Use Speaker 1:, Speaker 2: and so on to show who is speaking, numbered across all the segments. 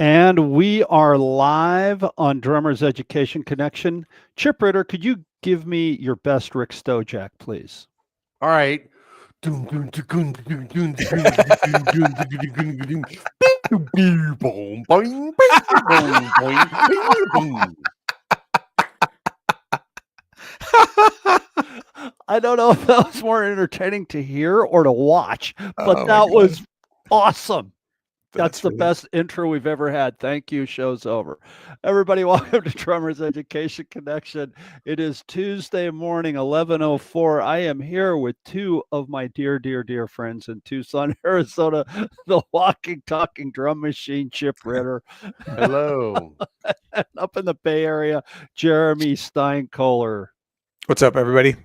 Speaker 1: And we are live on Drummers Education Connection. Chip Ritter, could you give me your best Rick Stojak, please?
Speaker 2: All right.
Speaker 1: I don't know if that was more entertaining to hear or to watch, but
Speaker 3: Oh my
Speaker 1: that
Speaker 3: God.
Speaker 1: was awesome. That's the
Speaker 3: really
Speaker 1: best intro we've ever had. Thank you. Show's over. Everybody, welcome to Drummers Education Connection. It is Tuesday morning, 11:04. I am here with two of my dear, dear, dear friends in Tucson, Arizona, the walking, talking drum machine, Chip Ritter.
Speaker 2: Hello.
Speaker 1: And up in the Bay Area, Jeremy Steinkohler.
Speaker 3: What's up, everybody?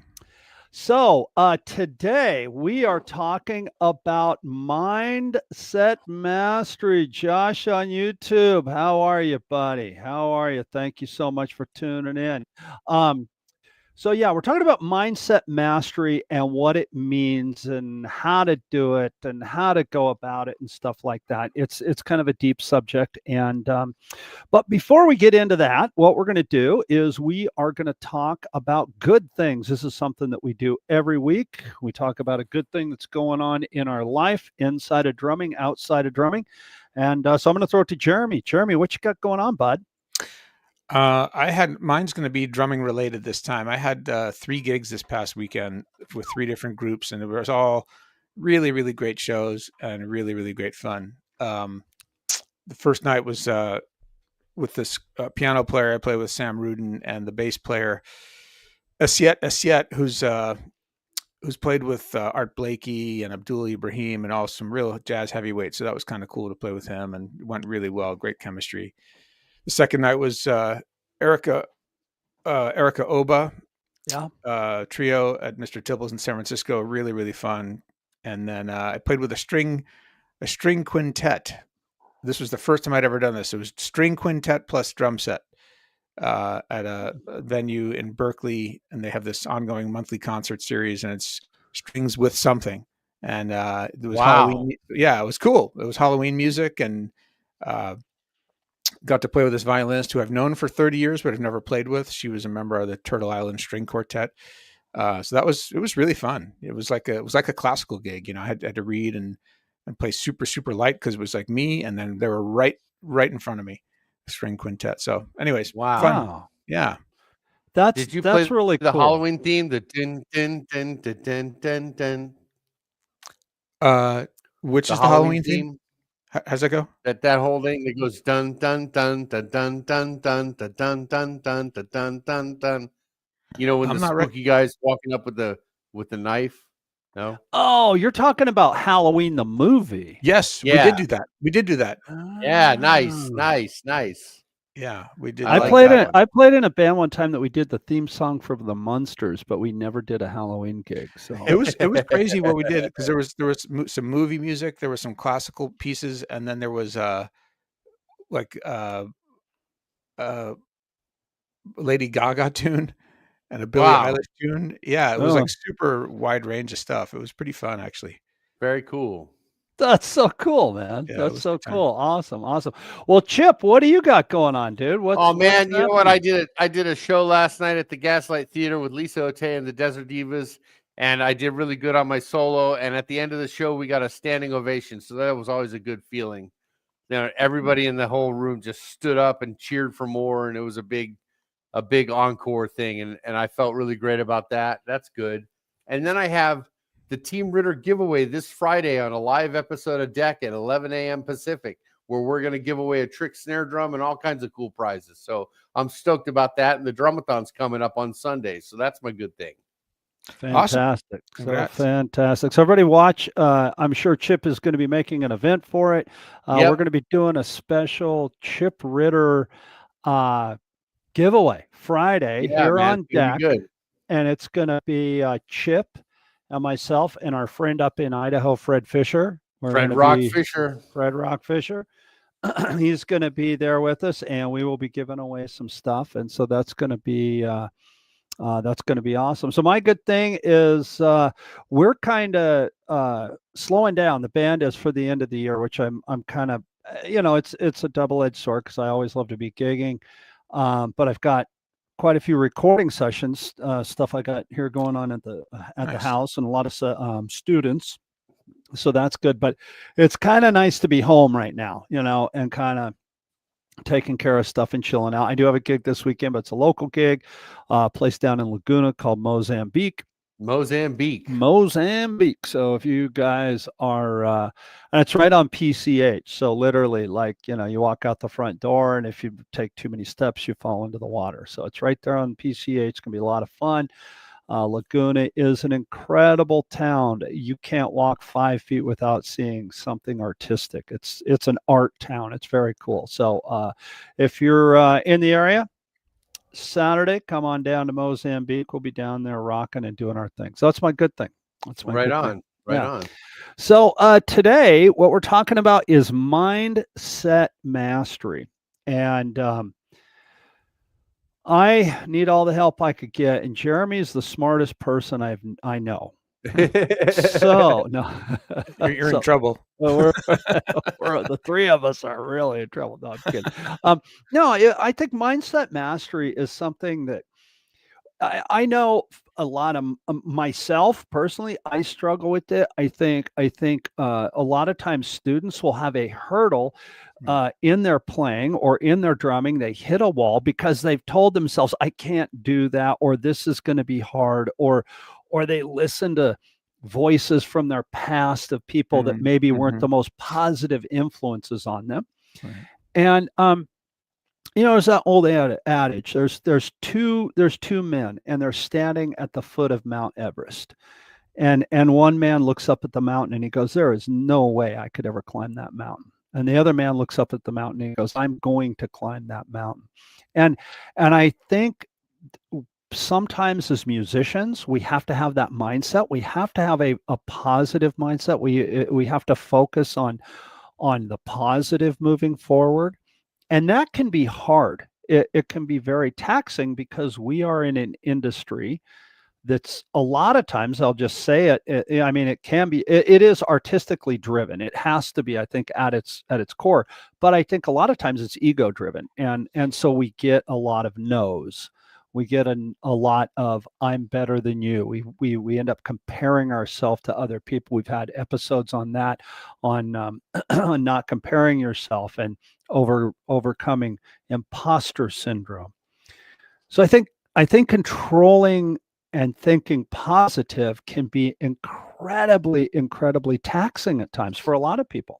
Speaker 1: So, today we are talking about mindset mastery. Josh on YouTube, how are you, buddy? How are you? Thank you so much for tuning in. So yeah, we're talking about mindset mastery and what it means and how to do it and how to go about it and stuff like that. It's kind of a deep subject, and but before we get into that, what we're going to do is we are going to talk about good things. This is something that we do every week. We talk about a good thing that's going on in our life, inside of drumming, outside of drumming, and so I'm going to throw it to Jeremy. Jeremy, what you got going on, bud?
Speaker 3: Mine's going to be drumming related this time. I had 3 gigs this past weekend with 3 different groups, and it was all really, really great shows and really, really great fun. The first night was with this piano player I play with, Sam Rudin, and the bass player, Asiet, who's played with Art Blakey and Abdul Ibrahim and all some real jazz heavyweights. So that was kind of cool to play with him, and it went really well. Great chemistry. The second night was Erica Oba trio at Mr. Tibble's in San Francisco. Really, really fun. And then I played with a string quintet. This was the first time I'd ever done this. It was string quintet plus drum set at a venue in Berkeley, and they have this ongoing monthly concert series, and it's strings with something. And it was Halloween. Yeah, it was cool. It was Halloween music, and got to play with this violinist who I've known for 30 years, but I've never played with. She was a member of the Turtle Island String Quartet. So it was really fun. It was like a classical gig. You know, I had to read and play super, super light because it was like me, and then they were right in front of me, string quintet. So anyways, fun. Yeah.
Speaker 2: Did you play
Speaker 1: really
Speaker 2: the
Speaker 1: cool.
Speaker 2: Halloween theme? The din din din din din din din.
Speaker 3: Which is the Halloween theme? How's that go?
Speaker 2: That whole thing that goes dun dun dun dun dun dun dun dun dun dun dun dun dun dun. You know, when the spooky guy's walking up with the knife. No.
Speaker 1: Oh, you're talking about Halloween the movie.
Speaker 3: Yes, yeah. We did do that.
Speaker 2: Yeah, nice.
Speaker 3: Yeah, we did.
Speaker 1: I played in a band one time that we did the theme song for the Munsters, but we never did a Halloween gig. So
Speaker 3: it was crazy what we did, because there was some movie music, there were some classical pieces, and then there was Lady Gaga tune and a Billie Eilish tune. Yeah, it was like super wide range of stuff. It was pretty fun, actually.
Speaker 2: Very cool.
Speaker 1: That's so cool, man. Yeah, that's so cool. Awesome. Well, Chip, what do you got going on, dude?
Speaker 2: You know what? I did a show last night at the Gaslight Theater with Lisa Otey and the Desert Divas, and I did really good on my solo. And at the end of the show, we got a standing ovation, so that was always a good feeling. You know, everybody in the whole room just stood up and cheered for more, and it was a big encore thing, and I felt really great about that. That's good. And then I have the Team Ritter giveaway this Friday on a live episode of Deck at 11 a.m. Pacific, where we're going to give away a trick snare drum and all kinds of cool prizes. So I'm stoked about that. And the Drumathon's coming up on Sunday. So that's my good thing.
Speaker 1: Fantastic. Awesome. Fantastic. So everybody watch. I'm sure Chip is going to be making an event for it. We're going to be doing a special Chip Ritter giveaway Friday here on Deck. And it's going to be Chip and myself and our friend up in Idaho, Fred Fisher.
Speaker 2: Fred Rock Fisher.
Speaker 1: He's going to be there with us, and we will be giving away some stuff. And so that's going to be awesome. So my good thing is we're kind of slowing down. The band is for the end of the year, which I'm kind of it's a double-edged sword because I always love to be gigging, but I've got quite a few recording sessions, stuff I got here going on at the
Speaker 3: Nice.
Speaker 1: house, and a lot of students. So that's good. But it's kind of nice to be home right now, and kind of taking care of stuff and chilling out. I do have a gig this weekend, but it's a local gig, place down in Laguna called Mozambique. So if you guys are, and it's right on PCH. So literally, like, you walk out the front door, and if you take too many steps, you fall into the water. So it's right there on PCH. It's gonna be a lot of fun. Laguna is an incredible town. You can't walk 5 feet without seeing something artistic. It's an art town. It's very cool. So if you're in the area, Saturday, come on down to Mozambique. We'll be down there rocking and doing our thing. So that's my good thing. That's my
Speaker 2: Right
Speaker 1: good
Speaker 2: on.
Speaker 1: thing.
Speaker 2: Right
Speaker 1: Yeah.
Speaker 2: on.
Speaker 1: So today, what we're talking about is mindset mastery, and I need all the help I could get. And Jeremy's the smartest person I know. So no,
Speaker 3: You're in trouble.
Speaker 1: well, we're the three of us are really in trouble. No, I'm kidding. No, I think mindset mastery is something that I know a lot of myself personally. I struggle with it. I think a lot of times students will have a hurdle in their playing or in their drumming. They hit a wall because they've told themselves, "I can't do that," or "This is going to be hard," or they listen to voices from their past of people that maybe weren't the most positive influences on them.
Speaker 3: Right.
Speaker 1: And there's that old adage. There's two men, and they're standing at the foot of Mount Everest. And one man looks up at the mountain and he goes, "There is no way I could ever climb that mountain." And the other man looks up at the mountain and he goes, "I'm going to climb that mountain." And I think sometimes as musicians, we have to have that mindset. We have to have a positive mindset. We have to focus on the positive moving forward. And that can be hard. It can be very taxing because we are in an industry that's a lot of times, I'll just say it, I mean, it can be, it is artistically driven. It has to be, I think, at its core. But I think a lot of times it's ego driven, and so we get a lot of no's. We get a lot of "I'm better than you." We end up comparing ourselves to other people. We've had episodes on that, on on not comparing yourself and overcoming imposter syndrome. So I think controlling and thinking positive can be incredibly taxing at times for a lot of people.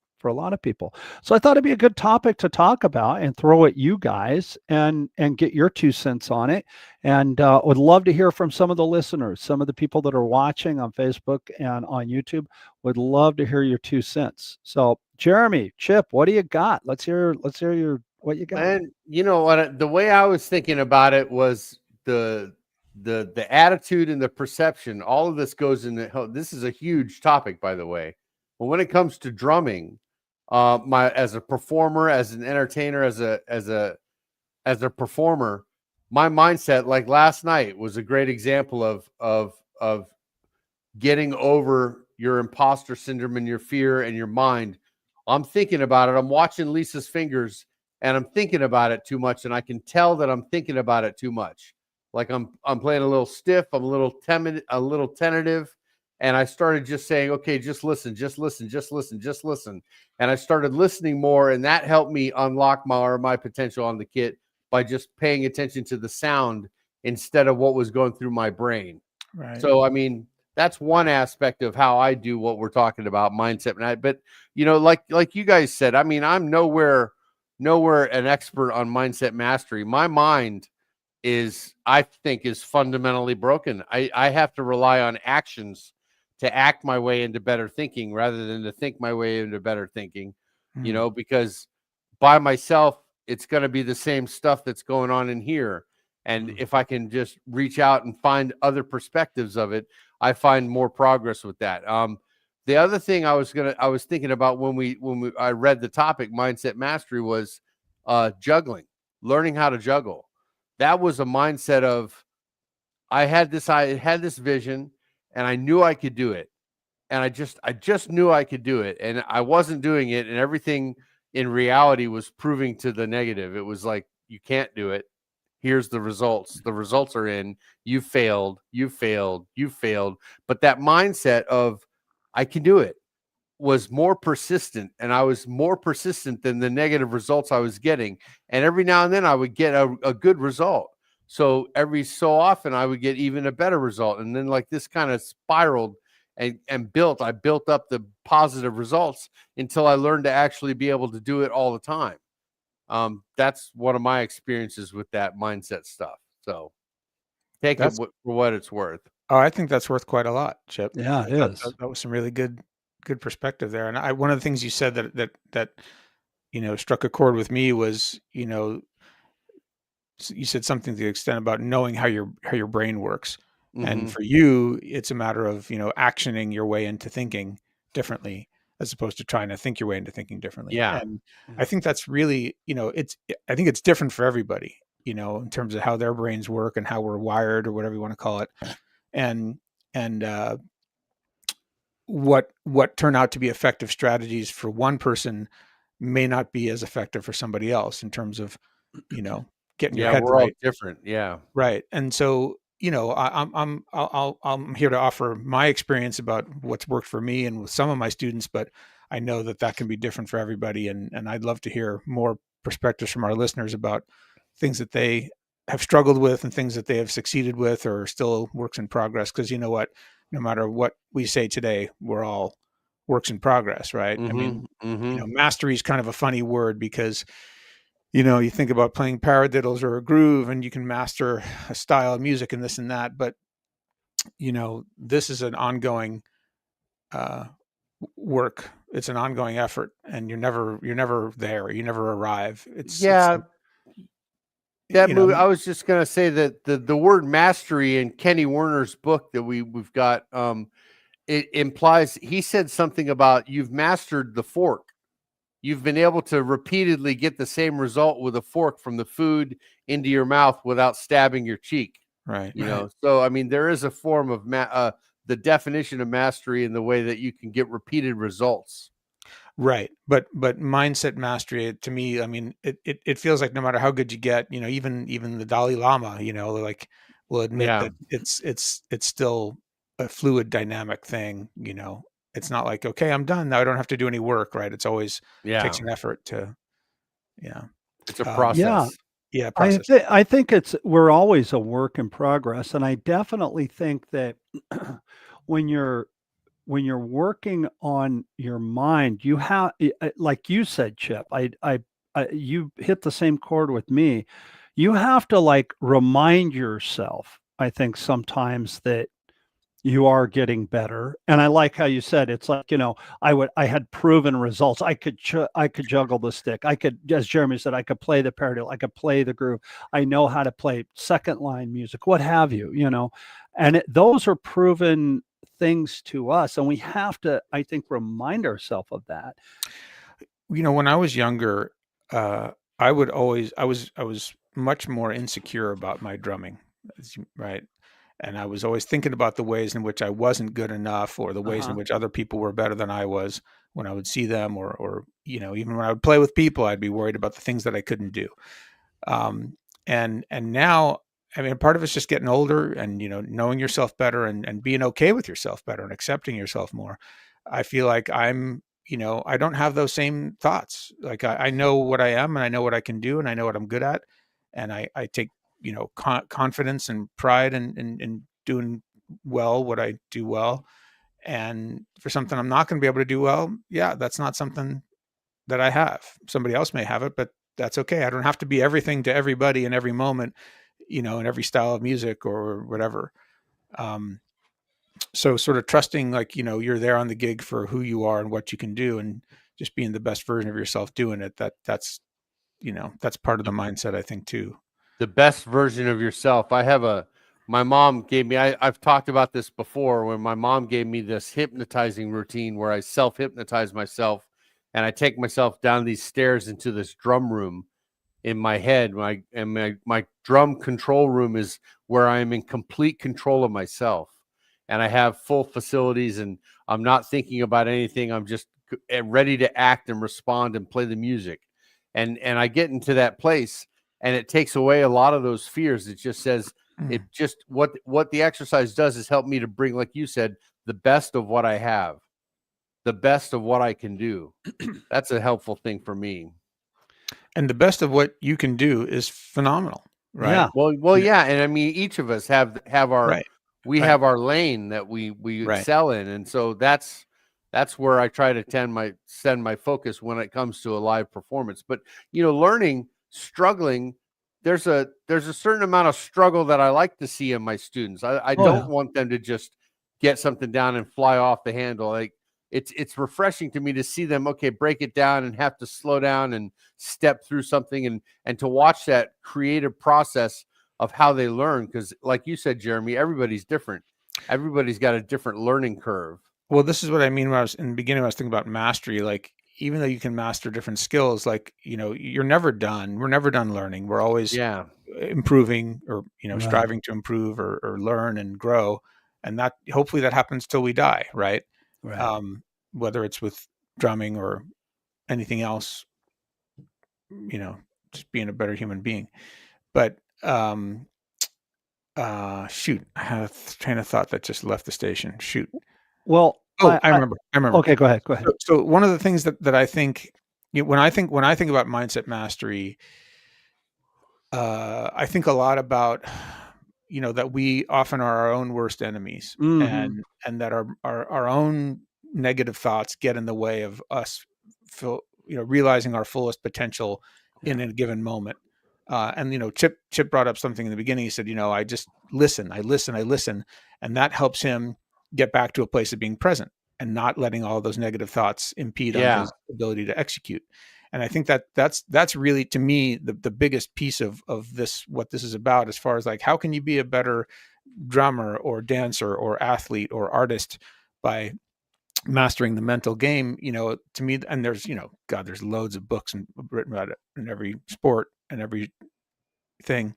Speaker 1: So I thought it'd be a good topic to talk about and throw at you guys and get your 2 cents on it. And would love to hear from some of the listeners, some of the people that are watching on Facebook and on YouTube. Would love to hear your 2 cents. So Jeremy, Chip, what do you got? Let's hear your what you got.
Speaker 2: And you know what? The way I was thinking about it was the attitude and the perception. All of this goes into this is a huge topic, by the way. But when it comes to drumming, as a performer, as an entertainer, as a performer, my mindset, like last night, was a great example of getting over your imposter syndrome and your fear and your mind. I'm thinking about it. I'm watching Lisa's fingers and I'm thinking about it too much, and I can tell that I'm thinking about it too much. Like I'm playing a little stiff, I'm a little tentative, and I started just saying, "Okay, just listen. And I started listening more, and that helped me unlock my potential on the kit by just paying attention to the sound instead of what was going through my brain.
Speaker 3: Right.
Speaker 2: So, I mean, that's one aspect of how I do what we're talking about, mindset. But like you guys said, I mean, I'm nowhere an expert on mindset mastery. My mind I think is fundamentally broken. I have to rely on actions to act my way into better thinking rather than to think my way into better thinking, because by myself, it's going to be the same stuff that's going on in here. And if I can just reach out and find other perspectives of it, I find more progress with that. The other thing I was thinking about when I read the topic mindset mastery was juggling, learning how to juggle. That was a mindset of I had this vision and I knew I could do it. And I just knew I could do it, and I wasn't doing it, and everything in reality was proving to the negative. It was like, you can't do it. Here's the results. The results are in. You failed. You failed. You failed. But that mindset of I can do it was more persistent, and I was more persistent than the negative results I was getting. And every now and then I would get a good result. So every so often I would get even a better result. And then like this kind of spiraled and built. I built up the positive results until I learned to actually be able to do it all the time. That's one of my experiences with that mindset stuff. So take it for what it's worth.
Speaker 3: Oh, I think that's worth quite a lot, Chip.
Speaker 1: Yeah, it is.
Speaker 3: That was some really good perspective there. And one of the things you said that struck a chord with me was, you said something to the extent about knowing how your brain works.
Speaker 2: Mm-hmm.
Speaker 3: And for you, it's a matter of, actioning your way into thinking differently, as opposed to trying to think your way into thinking differently.
Speaker 2: Yeah.
Speaker 3: And I think that's really, I think it's different for everybody, in terms of how their brains work and how we're wired, or whatever you want to call it. And what turn out to be effective strategies for one person may not be as effective for somebody else in terms of, getting your head
Speaker 2: we're
Speaker 3: right.
Speaker 2: all different. Yeah.
Speaker 3: Right. And so, I'm here to offer my experience about what's worked for me and with some of my students, but I know that can be different for everybody. And I'd love to hear more perspectives from our listeners about things that they have struggled with and things that they have succeeded with, or still works in progress. Because you know what, no matter what we say today, we're all works in progress, right?
Speaker 2: Mm-hmm.
Speaker 3: I mean,
Speaker 2: mm-hmm.
Speaker 3: Mastery is kind of a funny word because, you think about playing paradiddles or a groove and you can master a style of music and this and that. But, this is an ongoing work. It's an ongoing effort, and you're never there. You never arrive.
Speaker 2: That movie, I was just going to say that the word mastery in Kenny Werner's book that we've got, it implies, he said something about you've mastered the fork. You've been able to repeatedly get the same result with a fork from the food into your mouth without stabbing your cheek.
Speaker 3: Right.
Speaker 2: So, I mean, there is a form of the definition of mastery in the way that you can get repeated results.
Speaker 3: Right. But mindset mastery, to me, I mean, it feels like no matter how good you get, even the Dalai Lama, like, will admit that it's still a fluid, dynamic thing. It's not like, okay, I'm done now, I don't have to do any work. Right. It's always takes an effort to,
Speaker 2: it's a process.
Speaker 3: Process.
Speaker 1: I think we're always a work in progress. And I definitely think that when you're working on your mind, you have, like you said, Chip, you hit the same chord with me. You have to like remind yourself, I think sometimes, that you are getting better. And I like how you said, it's like, I had proven results. I could juggle the stick. I could, as Jeremy said, I could play the paradiddle. I could play the groove. I know how to play second line music, what have you, and those are proven things to us. And we have to, I think, remind ourselves of that.
Speaker 3: When I was younger, I was much more insecure about my drumming, right? And I was always thinking about the ways in which I wasn't good enough, or the ways in which other people were better than I was when I would see them, or even when I would play with people, I'd be worried about the things that I couldn't do. And now, I mean, part of it's just getting older and, knowing yourself better and being okay with yourself better and accepting yourself more. I feel like I'm, I don't have those same thoughts. Like I know what I am, and I know what I can do, and I know what I'm good at. And I take, confidence and pride in doing well what I do well. And for something I'm not going to be able to do well, that's not something that I have. Somebody else may have it, but that's okay. I don't have to be everything to everybody in every moment, in every style of music or whatever. So sort of trusting, like, you're there on the gig for who you are and what you can do, and just being the best version of yourself doing it. That's part of the mindset, I think, too.
Speaker 2: The best version of yourself. My mom gave me, I've talked about this before, when my mom gave me this hypnotizing routine where I self-hypnotize myself, and I take myself down these stairs into this drum room in my head. My drum control room is where I am in complete control of myself, and I have full facilities, and I'm not thinking about anything. I'm just ready to act and respond and play the music. And I get into that place, and it takes away a lot of those fears. It just says, it just, what the exercise does is help me to bring, like you said, the best of what I have, the best of what I can do. That's a helpful thing for me.
Speaker 3: And the best of what you can do is phenomenal, right?
Speaker 1: Yeah.
Speaker 2: Well, yeah. And I mean, each of us have our,
Speaker 3: Right.
Speaker 2: we
Speaker 3: Right.
Speaker 2: have our lane that we
Speaker 3: Right.
Speaker 2: excel in. And so that's where I try to send my focus when it comes to a live performance. But, learning, struggling, there's a certain amount of struggle that I like to see in my students. I don't want them to just get something down and fly off the handle. Like, it's refreshing to me to see them, okay, break it down and have to slow down and step through something, and to watch that creative process of how they learn. Because like you said, Jeremy, everybody's different. Everybody's got a different learning curve.
Speaker 3: Well, this is what I mean when I was in the beginning, I was thinking about mastery. Like, even though you can master different skills, like, you're never done. We're never done learning. We're always improving, or, striving to improve or learn and grow. And that, hopefully that happens till we die. Right.
Speaker 1: Right.
Speaker 3: Whether it's with drumming or anything else, just being a better human being. But, shoot, I had a train of thought that just left the station. Shoot.
Speaker 1: Well,
Speaker 3: I remember.
Speaker 1: Okay, go ahead.
Speaker 3: So one of the things that I think, when I think about mindset mastery, I think a lot about, that we often are our own worst enemies, and that our own negative thoughts get in the way of us realizing our fullest potential in a given moment. And Chip brought up something in the beginning. He said, I just listen, and that helps him get back to a place of being present and not letting all those negative thoughts impede on his ability to execute. And I think that's really, to me, the biggest piece of this, what this is about, as far as like, how can you be a better drummer or dancer or athlete or artist by mastering the mental game, to me. And there's, God, there's loads of books written about it in every sport and every thing.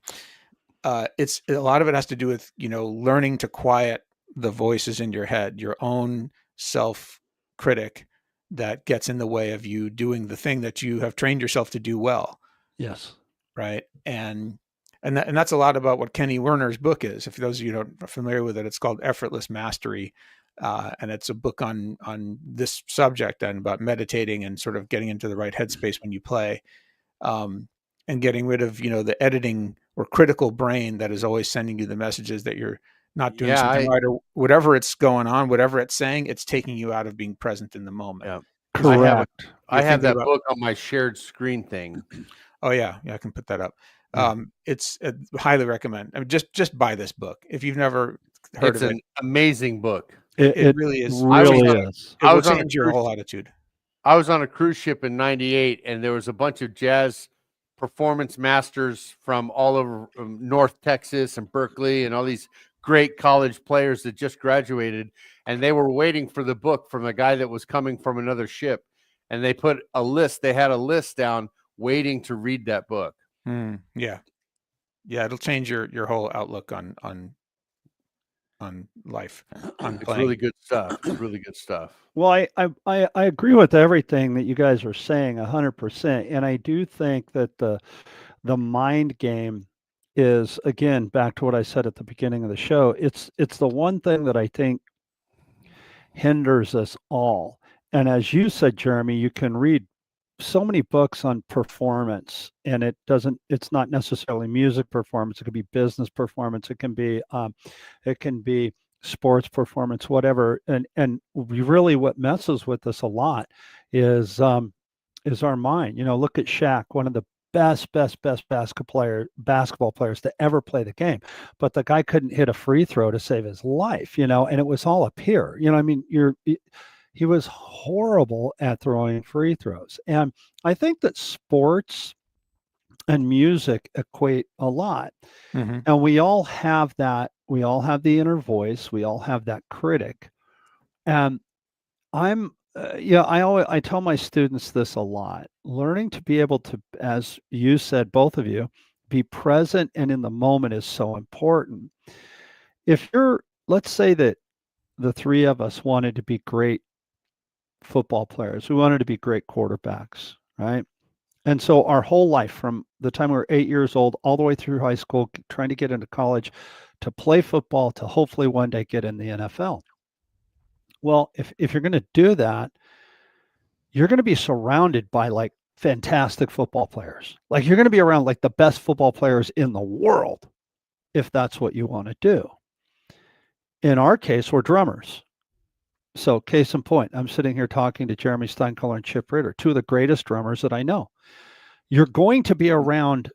Speaker 3: It's a lot of it has to do with, learning to quiet the voices in your head, your own self-critic that gets in the way of you doing the thing that you have trained yourself to do well.
Speaker 1: Yes.
Speaker 3: Right. And that's a lot about what Kenny Werner's book is. If those of you are familiar with it, it's called Effortless Mastery. And it's a book on this subject and about meditating and sort of getting into the right headspace when you play, and getting rid of, the editing or critical brain that is always sending you the messages that you're not doing something right, or whatever it's going on, whatever it's saying, it's taking you out of being present in the moment.
Speaker 2: Yeah.
Speaker 1: Correct.
Speaker 2: I have that book on my shared screen thing.
Speaker 3: Oh yeah. I can put that up. It's highly recommend. I mean, just buy this book if you've never heard of it. It's an
Speaker 2: amazing book.
Speaker 3: It really is. It will change your whole attitude.
Speaker 2: I was on a cruise ship in '98, and there was a bunch of jazz performance masters from all over North Texas and Berkeley, and all these great college players that just graduated, and they were waiting for the book from a guy that was coming from another ship, and they put a list. They had a list down waiting to read that book.
Speaker 3: Yeah, it'll change your whole outlook on life, on
Speaker 2: playing. Really good stuff. It's really good stuff.
Speaker 1: Well, I agree with everything that you guys are saying 100%, and I do think that the mind game is, again, back to what I said at the beginning of the show. It's the one thing that I think hinders us all. And as you said, Jeremy, you can read so many books on performance, and it's not necessarily music performance. It could be business performance. It can be sports performance, whatever. And really what messes with us a lot is our mind. Look at Shaq, one of the best basketball players to ever play the game, but the guy couldn't hit a free throw to save his life, and it was all up here. I mean, he was horrible at throwing free throws. And I think that sports and music equate a lot. And we all have that. We all have the inner voice. We all have that critic. And I tell my students this a lot. Learning to be able to, as you said, both of you, be present and in the moment is so important. Let's say that the three of us wanted to be great football players. We wanted to be great quarterbacks, right? And so our whole life, from the time we were 8 years old all the way through high school, trying to get into college, to play football, to hopefully one day get in the NFL. Well, if you're going to do that, you're going to be surrounded by like fantastic football players. Like you're going to be around like the best football players in the world if that's what you want to do. In our case, we're drummers. So, case in point, I'm sitting here talking to Jeremy Steinkoller and Chip Ritter, two of the greatest drummers that I know. You're going to be around,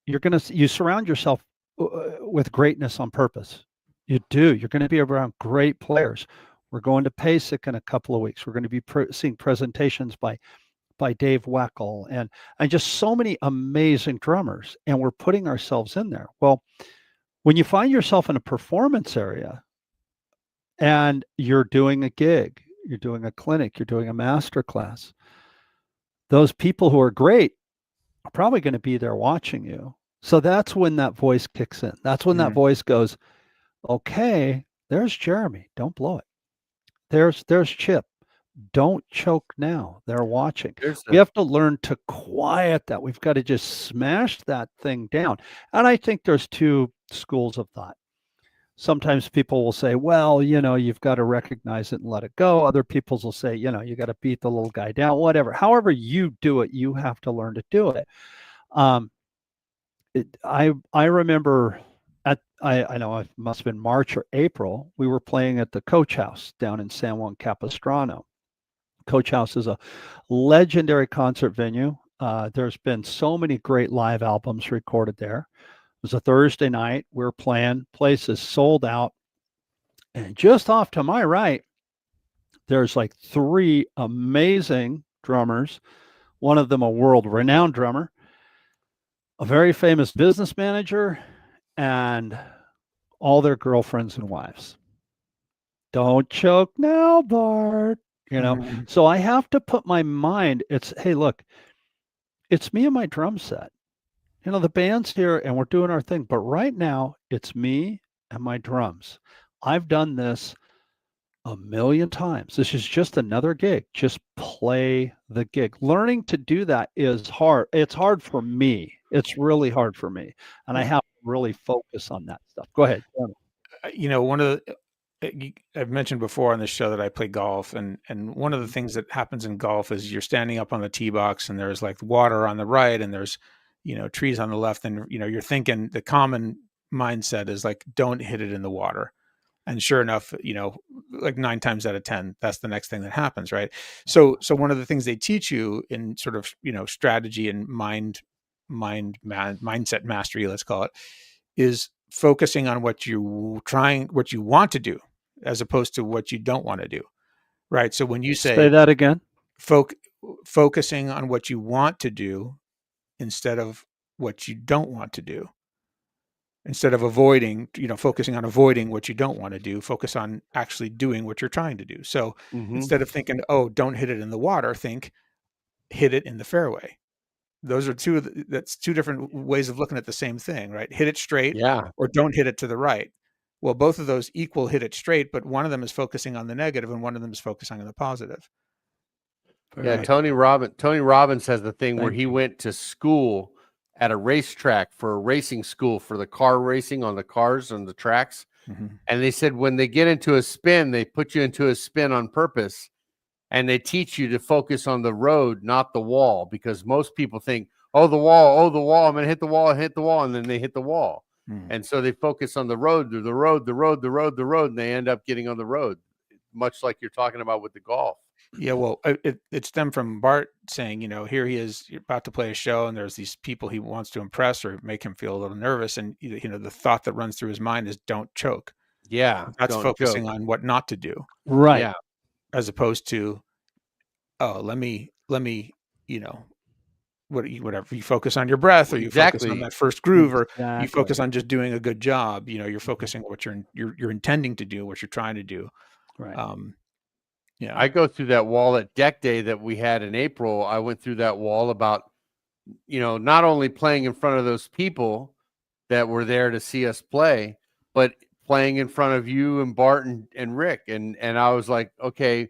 Speaker 1: you surround yourself with greatness on purpose. You do. You're going to be around great players. We're going to PASIC in a couple of weeks. We're going to be seeing presentations by Dave Weckl and just so many amazing drummers. And we're putting ourselves in there. Well, when you find yourself in a performance area and you're doing a gig, you're doing a clinic, you're doing a master class, those people who are great are probably going to be there watching you. So that's when that voice kicks in. That's when that voice goes, okay, there's Jeremy. Don't blow it. There's Chip. Don't choke now. They're watching. We have to learn to quiet that. We've got to just smash that thing down. And I think there's two schools of thought. Sometimes people will say, well, you've got to recognize it and let it go. Other people will say, you got to beat the little guy down, whatever. However you do it, you have to learn to do it. I remember I know it must have been March or April, we were playing at the Coach House down in San Juan Capistrano. Coach House is a legendary concert venue. There's been so many great live albums recorded there. It was a Thursday night. We were playing. Place is sold out. And just off to my right, there's like three amazing drummers. One of them a world-renowned drummer, a very famous business manager, and all their girlfriends and wives. Don't choke now, Bart. So I have to put my mind, hey, look, it's me and my drum set. The band's here and we're doing our thing, but right now it's me and my drums. I've done this a million times. This is just another gig. Just play the gig. Learning to do that is hard. It's hard for me. It's really hard for me. And I have to really focus on that stuff. Go ahead.
Speaker 3: One of the I've mentioned before on the show that I play golf, and one of the things that happens in golf is you're standing up on the tee box and there's like water on the right and there's trees on the left, and you're thinking the common mindset is like, don't hit it in the water. And sure enough, like 9 times out of 10, that's the next thing that happens, right? So one of the things they teach you in sort of strategy and mindset mastery, let's call it, is focusing on what you want to do as opposed to what you don't want to do, right? So when you say
Speaker 1: that again,
Speaker 3: focusing on what you want to do instead of what you don't want to do, instead of avoiding, focusing on avoiding what you don't want to do, focus on actually doing what you're trying to do. So instead of thinking, oh, don't hit it in the water, think hit it in the fairway. Those are that's two different ways of looking at the same thing, right? Hit it straight, or don't hit it to the right. Well, both of those equal hit it straight, but one of them is focusing on the negative and one of them is focusing on the positive.
Speaker 2: Yeah, Tony Robbins has the thing where he went to school at a racetrack for a racing school for the car racing on the cars and the tracks. And they said when they get into a spin, they put you into a spin on purpose. And they teach you to focus on the road, not the wall, because most people think, oh, the wall, I'm going to hit the wall, and then they hit the wall. And so they focus on the road, and they end up getting on the road, much like you're talking about with the golf.
Speaker 3: Yeah, well, it stemmed from Bart saying, here he is, you're about to play a show, and there's these people he wants to impress or make him feel a little nervous, and the thought that runs through his mind is don't choke.
Speaker 2: Yeah,
Speaker 3: that's focusing on what not to do,
Speaker 1: right?
Speaker 2: Yeah.
Speaker 3: As opposed to, oh, let me, whatever, you focus on your breath, or you focus on that first groove, or you focus on just doing a good job. You're focusing on what you're intending to do, what you're trying to do.
Speaker 1: Right.
Speaker 2: I go through that wall at Deck Day that we had in April. I went through that wall about, not only playing in front of those people that were there to see us play, but playing in front of you and Bart and Rick. And I was like, okay,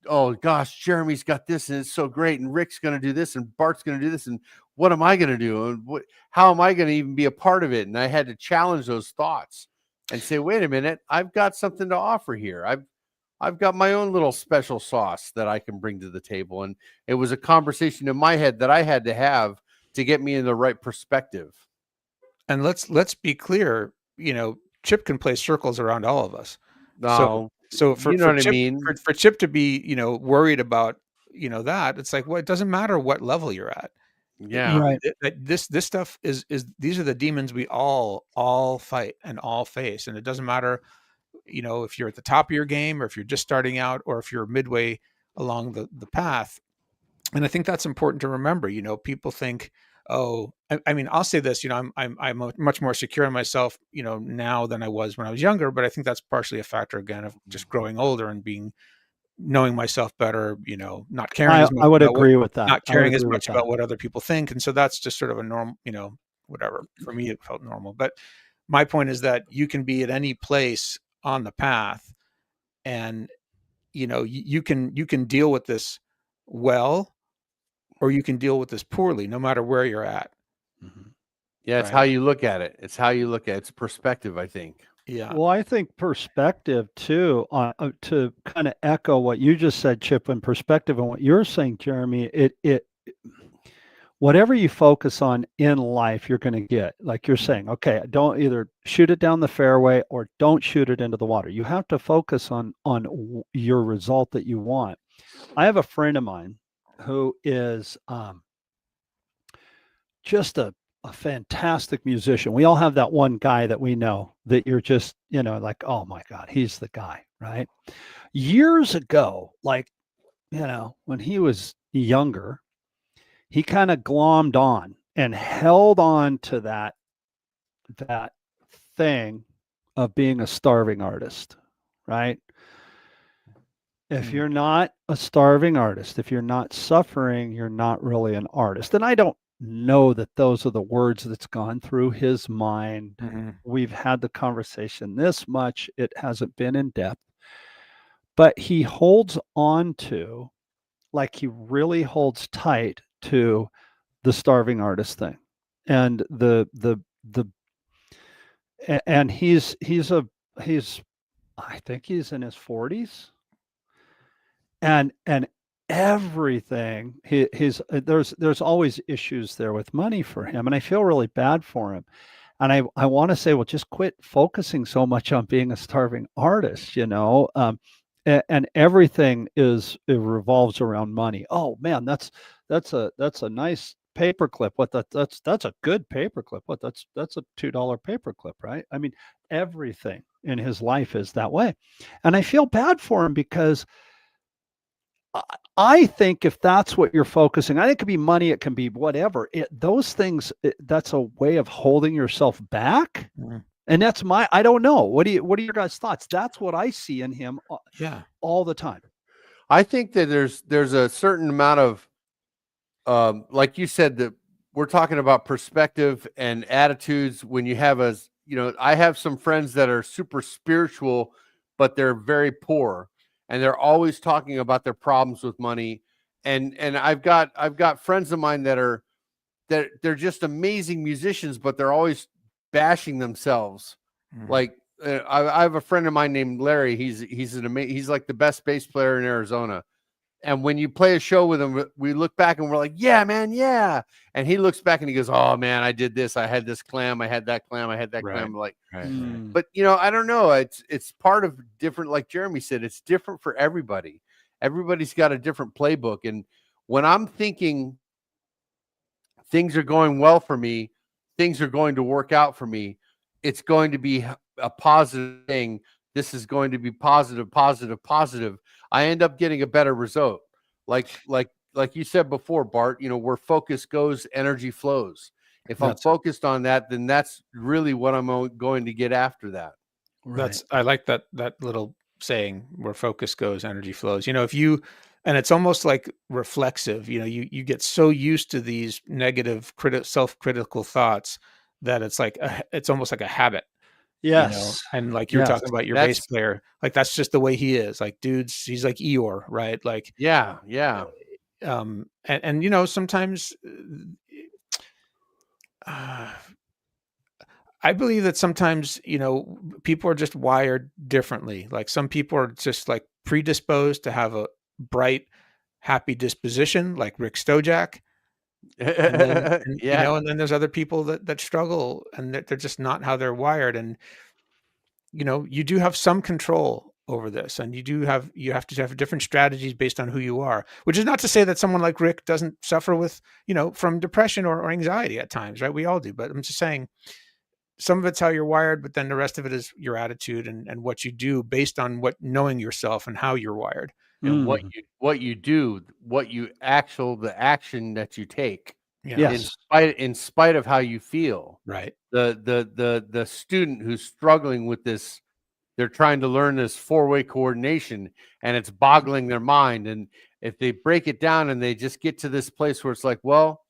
Speaker 2: oh gosh, Jeremy's got this and it's so great, and Rick's going to do this, and Bart's going to do this, and what am I going to do, and how am I going to even be a part of it? And I had to challenge those thoughts and say, wait a minute, I've got something to offer here. I've got my own little special sauce that I can bring to the table. And it was a conversation in my head that I had to have to get me in the right perspective.
Speaker 3: And let's be clear, Chip can play circles around all of us.
Speaker 2: No,
Speaker 3: So for,
Speaker 2: you know
Speaker 3: for
Speaker 2: what
Speaker 3: Chip,
Speaker 2: I mean?
Speaker 3: for Chip to be, worried about, that, it's like, well, it doesn't matter what level you're at.
Speaker 2: Yeah.
Speaker 1: Right.
Speaker 3: This stuff is these are the demons we all fight and all face. And it doesn't matter, if you're at the top of your game, or if you're just starting out, or if you're midway along the path. And I think that's important to remember. People think, oh, I mean, I'll say this, I'm much more secure in myself, now than I was when I was younger. But I think that's partially a factor, again, of just growing older and knowing myself better, not caring as much
Speaker 1: I would
Speaker 3: about
Speaker 1: agree with that.
Speaker 3: not
Speaker 1: I would
Speaker 3: caring as
Speaker 1: agree with
Speaker 3: much
Speaker 1: that.
Speaker 3: about what other people think. And so that's just sort of a normal, whatever. For me, it felt normal. But my point is that you can be at any place on the path, and you can deal with this well, or you can deal with this poorly, no matter where you're at.
Speaker 1: Mhm.
Speaker 2: Yeah, it's
Speaker 3: Right.
Speaker 2: how you look at it. It's how you look at it. It's perspective, I think.
Speaker 3: Yeah.
Speaker 1: Well, I think perspective too, to kind of echo what you just said, Chip, and perspective on what you're saying, Jeremy, it whatever you focus on in life, you're going to get. Like you're saying, okay, don't either shoot it down the fairway or don't shoot it into the water. You have to focus on your result that you want. I have a friend of mine who is just a fantastic musician. We all have that one guy that we know that you're just, like, oh my God, he's the guy, right? Years ago, like, when he was younger, he kind of glommed on and held on to that thing of being a starving artist, right? If you're not a starving artist, if you're not suffering, you're not really an artist. And I don't know that those are the words that's gone through his mind.
Speaker 3: Mhm.
Speaker 1: We've had the conversation this much, it hasn't been in depth, but he holds on to, like he really holds tight to the starving artist thing. And and he's I think he's in his 40s, and everything there's always issues there with money for him, and I feel really bad for him. And I want to say, well, just quit focusing so much on being a starving artist, and everything it revolves around money. Oh man, that's a nice paperclip. What that's a good paperclip. What that's a $2 paperclip, right? I mean, everything in his life is that way, and I feel bad for him because I think if that's what you're focusing on, it could be money, it can be whatever. Those things, that's a way of holding yourself back.
Speaker 3: Mhm.
Speaker 1: And that's I don't know. What are your guys' thoughts? That's what I see in him
Speaker 3: Yeah.
Speaker 1: all the time.
Speaker 2: I think that there's a certain amount of like you said, that we're talking about perspective and attitudes. When you have I have some friends that are super spiritual, but they're very poor, and they're always talking about their problems with money. And I've got friends of mine that they're just amazing musicians, but they're always bashing themselves.
Speaker 3: Mhm.
Speaker 2: Like I have a friend of mine named Larry. He's like the best bass player in Arizona. And when you play a show with him, we look back and we're like, yeah, man, yeah. And he looks back and he goes, oh man, I did this. I had this clam. I had that clam. I had that
Speaker 3: Right.
Speaker 2: clam. Like,
Speaker 3: Right.
Speaker 1: Mm,
Speaker 2: but I don't know. It's part of different, like Jeremy said, it's different for everybody. Everybody's got a different playbook. And when I'm thinking things are going well for me, things are going to work out for me, it's going to be a positive thing. This is going to be positive, positive, positive. I end up getting a better result. Like you said before, Bart, where focus goes, energy flows. If I'm
Speaker 3: That's it.
Speaker 2: focused on that, then that's really what I'm going to get after that.
Speaker 1: right.
Speaker 3: I like that little saying, where focus goes, energy flows. If you, and it's almost like reflexive, you get so used to these negative self-critical thoughts that it's like it's almost like a habit.
Speaker 1: Yes.
Speaker 3: and like you were talking about your bass player, like that's just the way he is. Like, dude's he's like Eeyore, right? Like,
Speaker 2: yeah.
Speaker 3: and sometimes I believe that sometimes, people are just wired differently. Like some people are just like predisposed to have a bright, happy disposition, like Rick Stojak. And then,
Speaker 2: Yeah.
Speaker 3: and then there's other people that struggle and they're just not how they're wired. And, you do have some control over this and you have to have different strategies based on who you are, which is not to say that someone like Rick doesn't suffer with, from depression or anxiety at times, right? We all do, but I'm just saying, some of it's how you're wired, but then the rest of it is your attitude and what you do based on knowing yourself and how you're wired.
Speaker 2: And what you do, the action that you take.
Speaker 3: Yeah.
Speaker 1: Yes.
Speaker 2: In spite of how you feel.
Speaker 3: Right.
Speaker 2: The student who's struggling with this, they're trying to learn this four-way coordination and it's boggling their mind. And if they break it down and they just get to this place where it's like, well,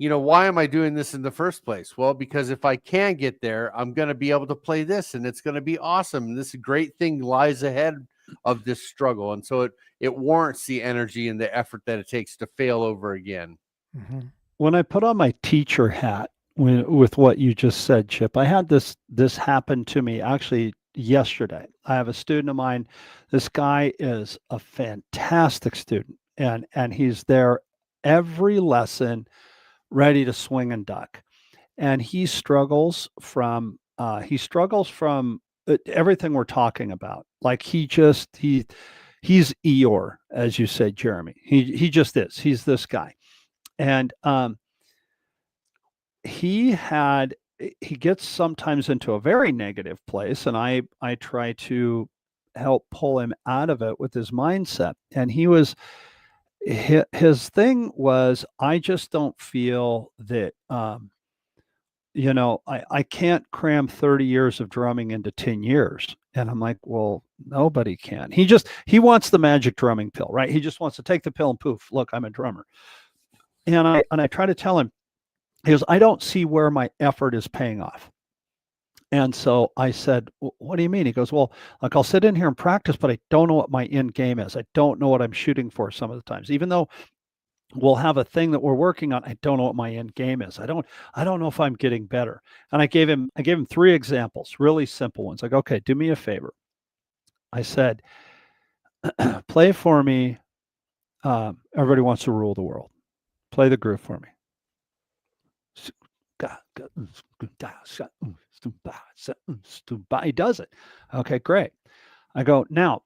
Speaker 2: why am I doing this in the first place? Well, because if I can get there, I'm going to be able to play this and it's going to be awesome. And this great thing lies ahead of this struggle. And so it warrants the energy and the effort that it takes to fail over again.
Speaker 3: Mm-hmm.
Speaker 1: When I put on my teacher hat with what you just said, Chip, I had this happen to me actually yesterday. I have a student of mine. This guy is a fantastic student, and he's there every lesson, ready to swing and duck. And he struggles from everything we're talking about. Like he's Eeyore, as you said, Jeremy. He just is. He's this guy. And he gets sometimes into a very negative place, and I try to help pull him out of it with his mindset. And his thing was, I just don't feel that I can't cram 30 years of drumming into 10 years. And I'm like, well, nobody can. He wants the magic drumming pill, right? He just wants to take the pill and poof, look, I'm a drummer. And I try to tell him, he goes, I don't see where my effort is paying off. And so I said, what do you mean? He goes, well, like I'll sit in here and practice, but I don't know what my end game is. I don't know what I'm shooting for some of the times, even though we'll have a thing that we're working on. I don't know what my end game is. I don't know if I'm getting better. And I gave him 3 examples, really simple ones. Like, okay, do me a favor. I said, play for me. Everybody Wants to Rule the World. Play the groove for me. He does it. Okay, great. I go, now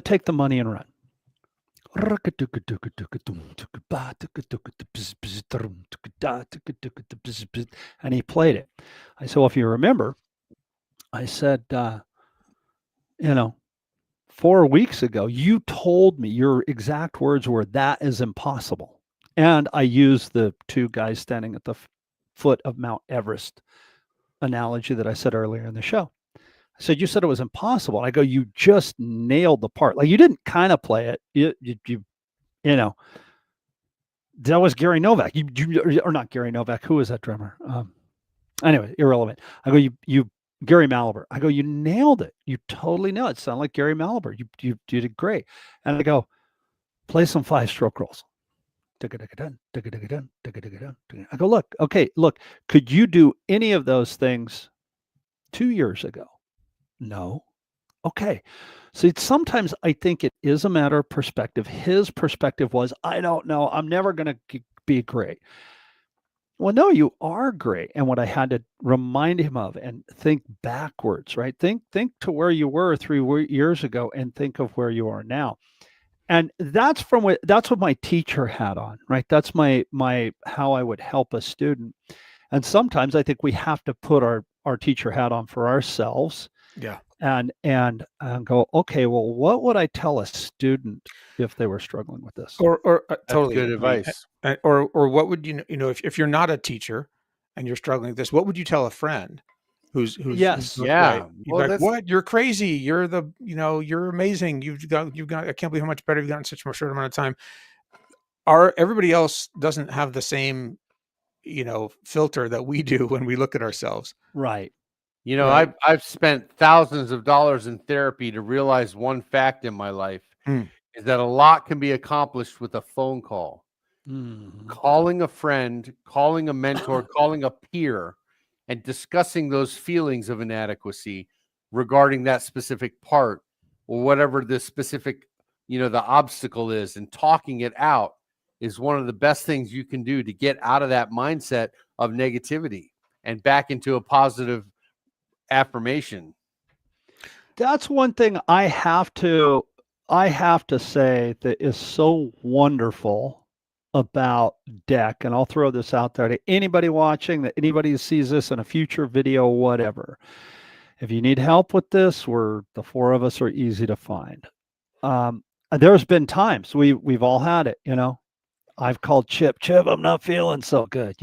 Speaker 1: Take the Money and Run. And he played it. I said, well, if you remember, I said, 4 weeks ago, you told me, your exact words were, that is impossible. And I used the 2 guys standing at the foot of Mount Everest analogy that I said earlier in the show. I said, you said it was impossible. I go, you just nailed the part. Like, you didn't kind of play it. That was Gary Novak. Or not Gary Novak. Who was that drummer? Anyway, irrelevant. I go, you Gary Malaber. I go, you nailed it. You totally nailed it. It sounded like Gary Malaber. You did great. And I go, play some 5-stroke rolls. I go, look, could you do any of those things 2 years ago? No. Okay. So sometimes I think it is a matter of perspective. His perspective was, I don't know, I'm never going to be great. Well, no, you are great. And what I had to remind him of and think backwards, right? Think to where you were 3 years ago and think of where you are now. And that's what my teacher had on, right? That's my how I would help a student. And sometimes I think we have to put our teacher hat on for ourselves.
Speaker 3: Yeah.
Speaker 1: And go, okay, well, what would I tell a student if they were struggling with this?
Speaker 3: Or totally
Speaker 2: good advice.
Speaker 3: Or what would if you're not a teacher and you're struggling with this, what would you tell a friend who's
Speaker 1: yes,
Speaker 2: yeah,
Speaker 3: right? Well, what? You're crazy. You're you're amazing. You've got. I can't believe how much better you've gotten in such a short amount of time. Everybody else doesn't have the same, filter that we do when we look at ourselves.
Speaker 1: Right.
Speaker 2: You know,
Speaker 1: Right.
Speaker 2: I've spent thousands of dollars in therapy to realize one fact in my life is that a lot can be accomplished with a phone call.
Speaker 1: Mhm.
Speaker 2: Calling a friend, calling a mentor, calling a peer, and discussing those feelings of inadequacy regarding that specific part or whatever the specific, the obstacle is, and talking it out is one of the best things you can do to get out of that mindset of negativity and back into a positive affirmation.
Speaker 1: That's one thing I have to say that is so wonderful about deck, and I'll throw this out there to anybody watching, that anybody who sees this in a future video, whatever. If you need help with this, the four of us are easy to find. Um, there's been times we've all had it. I've called Chip, Chip, I'm not feeling so good,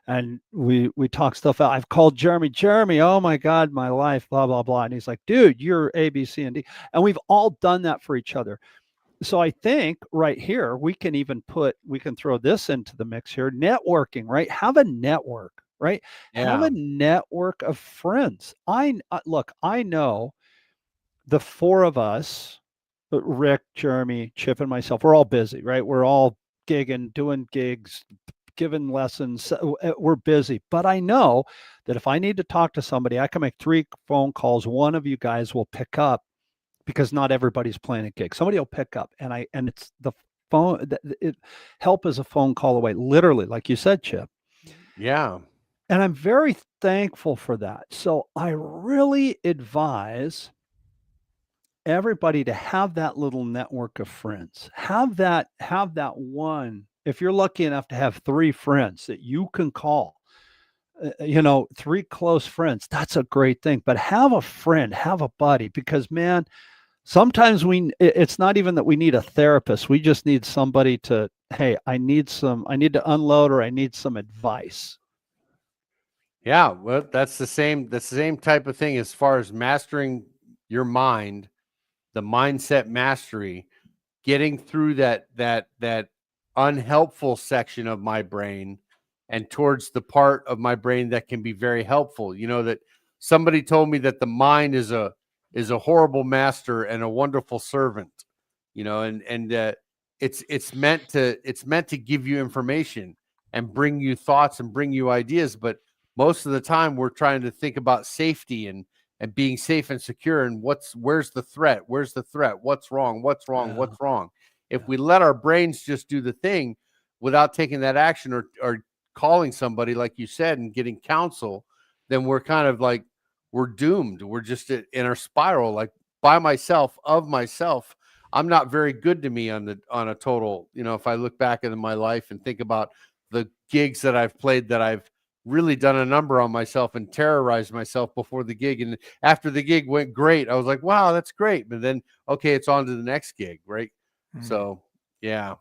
Speaker 1: and we talk stuff out. I've called Jeremy, Jeremy, oh my God, my life, blah, blah, blah. And he's like, dude, you're A, B, C, and D. And we've all done that for each other. So I think right here, we can throw this into the mix here. Networking, right? Have a network, right? Have
Speaker 2: Yeah.
Speaker 1: a network of friends. Look, I know the four of us, Rick, Jeremy, Chip, and myself, we're all busy, right? We're all gigging, doing gigs, giving lessons. We're busy. But I know that if I need to talk to somebody, I can make 3 phone calls. One of you guys will pick up because not everybody's playing a gig. Somebody will pick up, and it's the phone. Help is a phone call away, literally, like you said, Chip.
Speaker 2: Yeah.
Speaker 1: And I'm very thankful for that. So I really advise everybody to have that little network of friends. Have that one. If you're lucky enough to have 3 friends that you can call, 3 close friends, that's a great thing. But have a friend, have a buddy, because man, sometimes it's not even that we need a therapist. We just need somebody to, hey, I need to unload, or I need some advice.
Speaker 2: Yeah, well, that's the same type of thing as far as mastering your mind, the mindset mastery, getting through that unhelpful section of my brain and towards the part of my brain that can be very helpful. That somebody told me that the mind is a horrible master and a wonderful servant. And it's meant to give you information and bring you thoughts and bring you ideas, but most of the time we're trying to think about safety and being safe and secure, and where's the threat, what's wrong,
Speaker 1: Yeah,
Speaker 2: what's wrong. If
Speaker 1: yeah.
Speaker 2: we let our brains just do the thing without taking that action, or calling somebody like you said and getting counsel, then we're kind of like, we're doomed. We're just in our spiral, like, by myself, of myself. I'm not very good to me on a total, if I look back into my life and think about the gigs that I've played, that I've really done a number on myself and terrorized myself before the gig. And after the gig went great, I was like, wow, that's great. But then, okay, it's on to the next gig, right? So, yeah.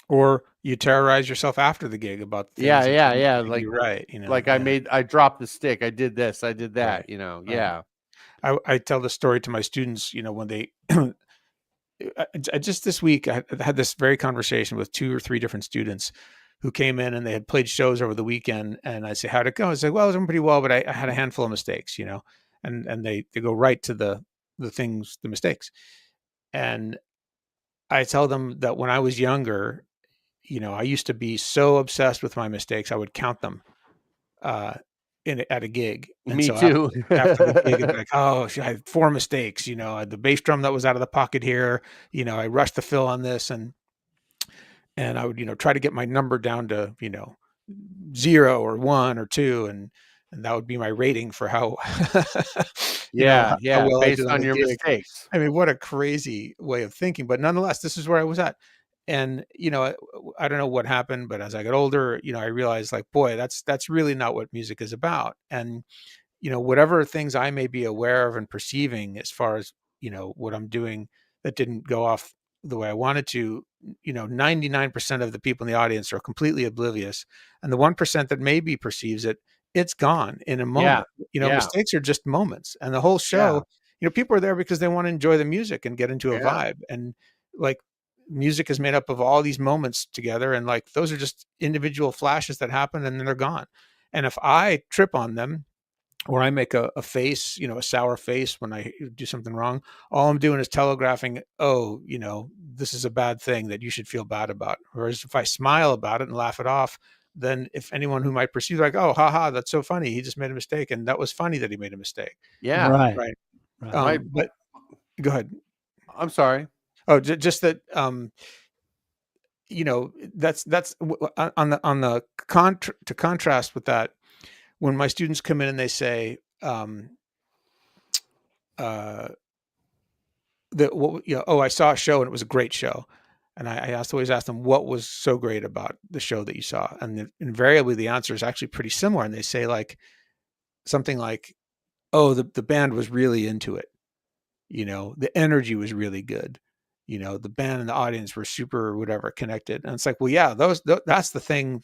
Speaker 3: Or you terrorize yourself after the gig about
Speaker 2: Yeah,
Speaker 3: things that
Speaker 2: yeah,
Speaker 3: you
Speaker 2: yeah.
Speaker 3: didn't do right,
Speaker 2: Like
Speaker 3: yeah,
Speaker 2: I dropped the stick. I did this, I did
Speaker 3: right,
Speaker 2: that.
Speaker 3: right.
Speaker 2: Yeah.
Speaker 3: I tell the story to my students, when they just this week, I had this very conversation with 2 or 3 different students who came in, and they had played shows over the weekend. And I say, how'd it go? I say, well, it went pretty well, but I had a handful of mistakes, and they go right to the mistakes. And I tell them that when I was younger, I used to be so obsessed with my mistakes, I would count them uh, at a gig. And
Speaker 2: Me
Speaker 3: so
Speaker 2: too.
Speaker 3: after the gig, it'd be like, oh, I had 4 mistakes. The bass drum that was out of the pocket here. I rushed the fill on this, and I would try to get my number down to 0 or 1 or 2, and that would be my rating for how
Speaker 2: Yeah,
Speaker 3: how
Speaker 2: yeah.
Speaker 3: well I did
Speaker 2: Based
Speaker 3: on
Speaker 2: on
Speaker 3: the
Speaker 2: your
Speaker 3: gig.
Speaker 2: mistakes.
Speaker 3: I mean, what a crazy way of thinking, but nonetheless, this is where I was at. And, I don't know what happened, but as I got older, I realized, like, boy, that's really not what music is about. And, whatever things I may be aware of and perceiving as far as, what I'm doing that didn't go off the way I wanted to, 99% of the people in the audience are completely oblivious. And the 1% that maybe perceives it, it's gone in a
Speaker 2: Yeah,
Speaker 3: moment.
Speaker 2: yeah,
Speaker 3: Mistakes are just moments. And the whole
Speaker 2: yeah,
Speaker 3: show, people are there because they want to enjoy the music and get into a
Speaker 2: yeah,
Speaker 3: vibe. And like, music is made up of all these moments together. And like, those are just individual flashes that happen and then they're gone. And if I trip on them, or I make a face, a sour face when I do something wrong, all I'm doing is telegraphing, oh, this is a bad thing that you should feel bad about. Whereas if I smile about it and laugh it off, then if anyone who might perceive like, oh, haha, that's so funny, he just made a mistake, and that was funny that he made a mistake,
Speaker 2: Yeah.
Speaker 1: Right.
Speaker 3: right?
Speaker 1: Right.
Speaker 3: But go ahead.
Speaker 2: I'm sorry.
Speaker 3: Oh, just that. That's on the to contrast with that. When my students come in and they say, oh, I saw a show and it was a great show. And I always ask them, what was so great about the show that you saw? And invariably the answer is actually pretty similar. And they say something like, oh, the band was really into it. The energy was really good. The band and the audience were super whatever connected. And it's like, well, yeah, that's the thing,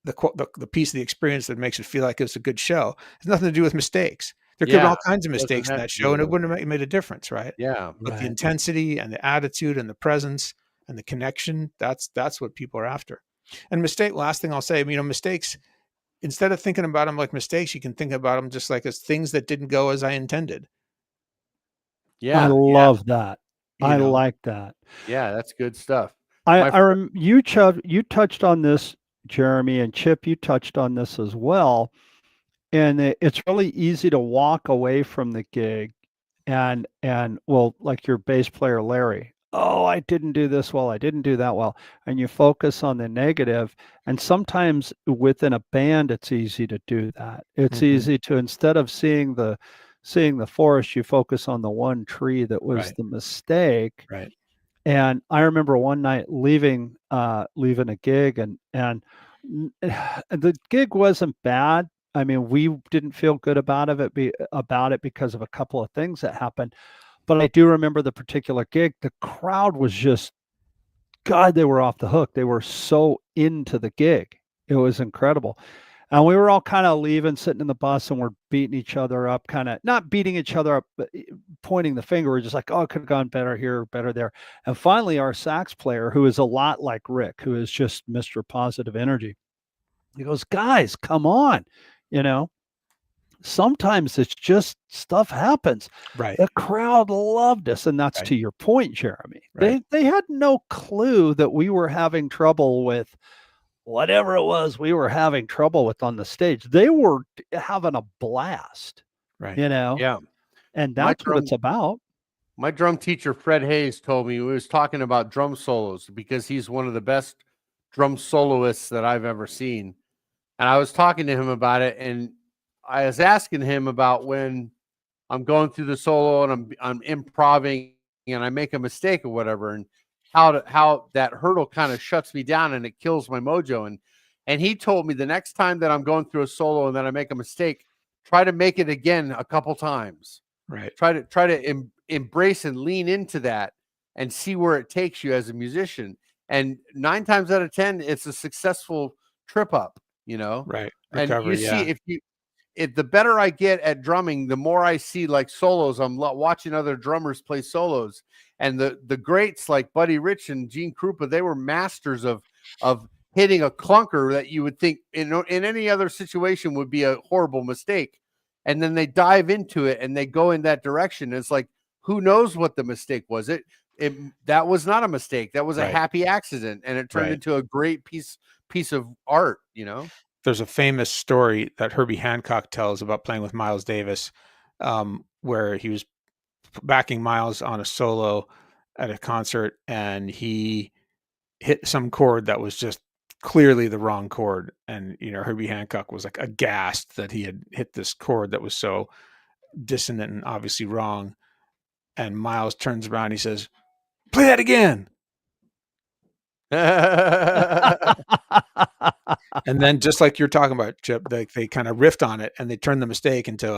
Speaker 3: the piece of the experience that makes it feel like it's a good show. It's nothing to do with mistakes. There could have been all kinds of mistakes in that show, and it wouldn't have made a difference, right?
Speaker 2: Yeah.
Speaker 3: But the intensity and the attitude and the presence and the connection, that's what people are after. And last thing I'll say, mistakes, instead of thinking about them like mistakes, you can think about them just like as things that didn't go as I intended.
Speaker 2: Yeah.
Speaker 1: I love that. I
Speaker 3: know?
Speaker 1: like that.
Speaker 2: Yeah, that's good stuff.
Speaker 1: You touched on this, Jeremy, and Chip, you touched on this as well. And it's really easy to walk away from the gig and well, like your bass player Larry. Oh, I didn't do this well. I didn't do that well. And you focus on the negative. And sometimes within a band, it's easy to do that. It's easy to, instead of seeing the forest, you focus on the one tree that was the mistake.
Speaker 3: Right.
Speaker 1: And I remember one night leaving a gig, and the gig wasn't bad. I mean, we didn't feel good about it because of a couple of things that happened. But I do remember the particular gig. The crowd was just, God, they were off the hook. They were so into the gig. It was incredible. And we were all kind of leaving, sitting in the bus, and we're beating each other up, kind of not beating each other up, but pointing the finger. We're just like, oh, it could have gone better here, better there. And finally, our sax player, who is a lot like Rick, who is just Mr. Positive Energy, he goes, guys, come on. Sometimes it's just stuff happens.
Speaker 3: Right.
Speaker 1: The crowd loved us. And that's to your point, Jeremy.
Speaker 3: Right.
Speaker 1: They had no clue that we were having trouble with whatever it was we were having trouble with on the stage. They were having a blast,
Speaker 3: Right.
Speaker 2: Yeah.
Speaker 1: And that's what it's about.
Speaker 2: My drum teacher, Fred Hayes, told me, he was talking about drum solos because he's one of the best drum soloists that I've ever seen. And I was talking to him about it, and I was asking him about when I'm going through the solo and I'm improvising and I make a mistake or whatever, and how that hurdle kind of shuts me down and it kills my mojo. And he told me the next time that I'm going through a solo and then I make a mistake, try to make it again a couple times.
Speaker 3: Right.
Speaker 2: Try to embrace and lean into that and see where it takes you as a musician. And 9 times out of 10, it's a successful trip up,
Speaker 3: Right.
Speaker 2: Recovery, and you see, if the better I get at drumming, the more I see like solos. I'm watching other drummers play solos, and the greats like Buddy Rich and Gene Krupa, they were masters of hitting a clunker that you would think in any other situation would be a horrible mistake. And then they dive into it and they go in that direction. It's like, who knows what the mistake was? That was not a mistake. That was a happy accident, and it turned into a great piece of art,
Speaker 3: There's a famous story that Herbie Hancock tells about playing with Miles Davis, where he was backing Miles on a solo at a concert, and he hit some chord that was just clearly the wrong chord. And, Herbie Hancock was like aghast that he had hit this chord that was so dissonant and obviously wrong. And Miles turns around, he says, "Play that again." And then, just like you're talking about, Chip, they kind of riffed on it and they turned the mistake into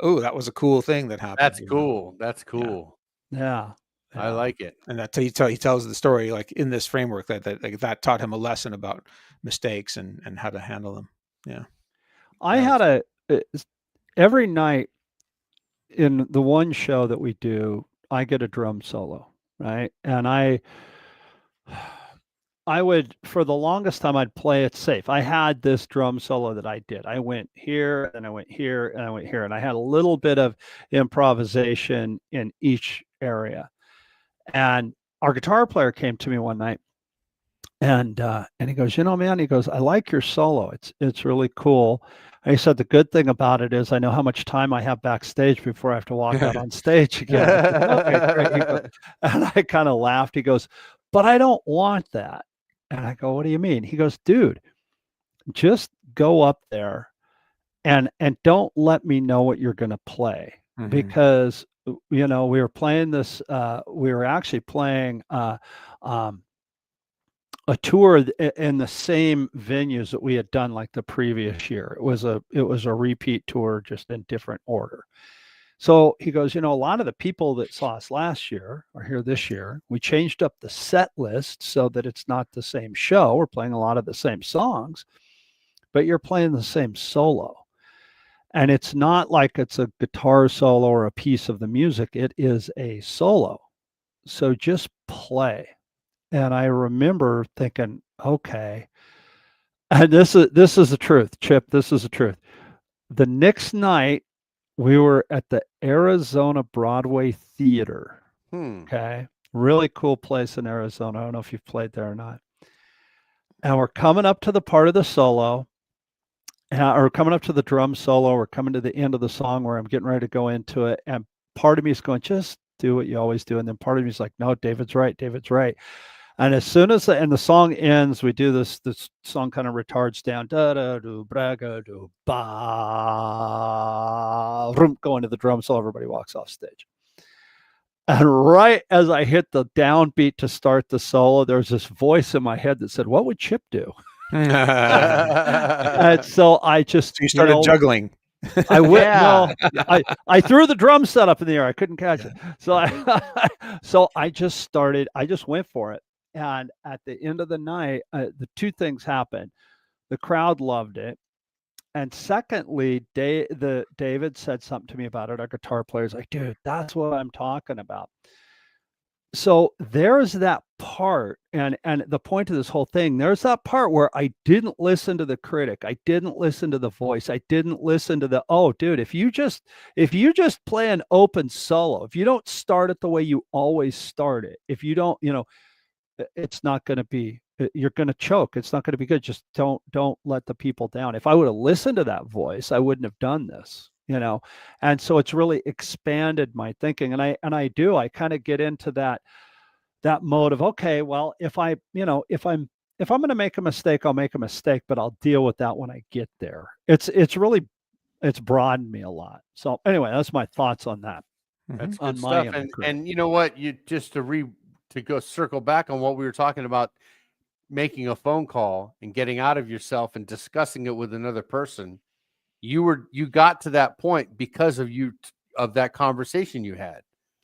Speaker 3: oh, that was a cool thing that happened.
Speaker 2: That's cool. That's cool.
Speaker 1: Yeah.
Speaker 2: I like it.
Speaker 3: And that he tells the story like in this framework that taught him a lesson about mistakes and how to handle them. Yeah.
Speaker 1: I had every night in the one show that we do, I get a drum solo, right? And for the longest time, I'd play it safe. I had this drum solo that I did. I went here and I went here and I went here. And I had a little bit of improvisation in each area. And our guitar player came to me one night and he goes, man, he goes, I like your solo. It's really cool. And he said, the good thing about it is I know how much time I have backstage before I have to walk out on stage again. I said, okay, great. He goes, and I kind of laughed. He goes, but I don't want that. And I go, what do you mean? He goes, dude, just go up there and don't let me know what you're going to play because we were playing this. We were actually playing a tour in the same venues that we had done like the previous year. It was a repeat tour, just in different order. So he goes, a lot of the people that saw us last year are here this year. We changed up the set list so that it's not the same show. We're playing a lot of the same songs, but you're playing the same solo. And it's not like it's a guitar solo or a piece of the music. It is a solo. So just play. And I remember thinking, okay, and this is the truth, Chip. This is the truth. The next night, we were at the Arizona Broadway Theater. Okay. Really cool place in Arizona. I don't know if you've played there or not. And we're coming up to the part of the solo, or coming up to the drum solo. We're coming to the end of the song where I'm getting ready to go into it. And part of me is going, just do what you always do. And then part of me is like, no, David's right. David's right. And as soon as the song ends, we do this song kind of retards down, da da do braga do ba, go into the drum solo. Everybody walks off stage. And right as I hit the downbeat to start the solo, there's this voice in my head that said, "What would Chip do?" And so I just
Speaker 3: you started juggling.
Speaker 1: I went I threw the drum set up in the air. I couldn't catch it. So I just went for it. And at the end of the night, the two things happened. The crowd loved it. And secondly, David said something to me about it. Our guitar player's like, dude, that's what I'm talking about. So there's that part, and the point of this whole thing, there's that part where I didn't listen to the critic. I didn't listen to the voice. I didn't listen to dude, if you just play an open solo, if you don't start it the way you always start it, if you don't, it's not going to be, you're going to choke. It's not going to be good. Just don't let the people down. If I would have listened to that voice, I wouldn't have done this, and so it's really expanded my thinking. And I kind of get into that mode of, okay, well, if I'm going to make a mistake, I'll make a mistake, but I'll deal with that when I get there. It's broadened me a lot. So anyway, that's my thoughts on that.
Speaker 2: That's good stuff. And you know what, you just to go circle back on what we were talking about, making a phone call and getting out of yourself and discussing it with another person. You got to that point because of that conversation you had.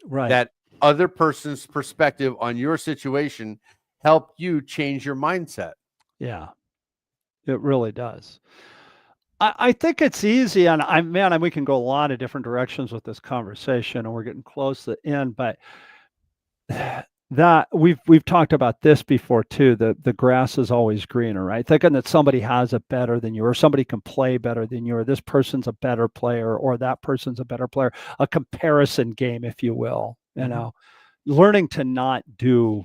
Speaker 1: Right.
Speaker 2: That other person's perspective on your situation helped you change your mindset.
Speaker 1: Yeah, it really does. I think it's easy, and we can go a lot of different directions with this conversation, and we're getting close to the end, but that we've talked about this before too. The grass is always greener, right? Thinking that somebody has it better than you, or somebody can play better than you, or this person's a better player, or that person's a better player. A comparison game, if you will. Learning to not do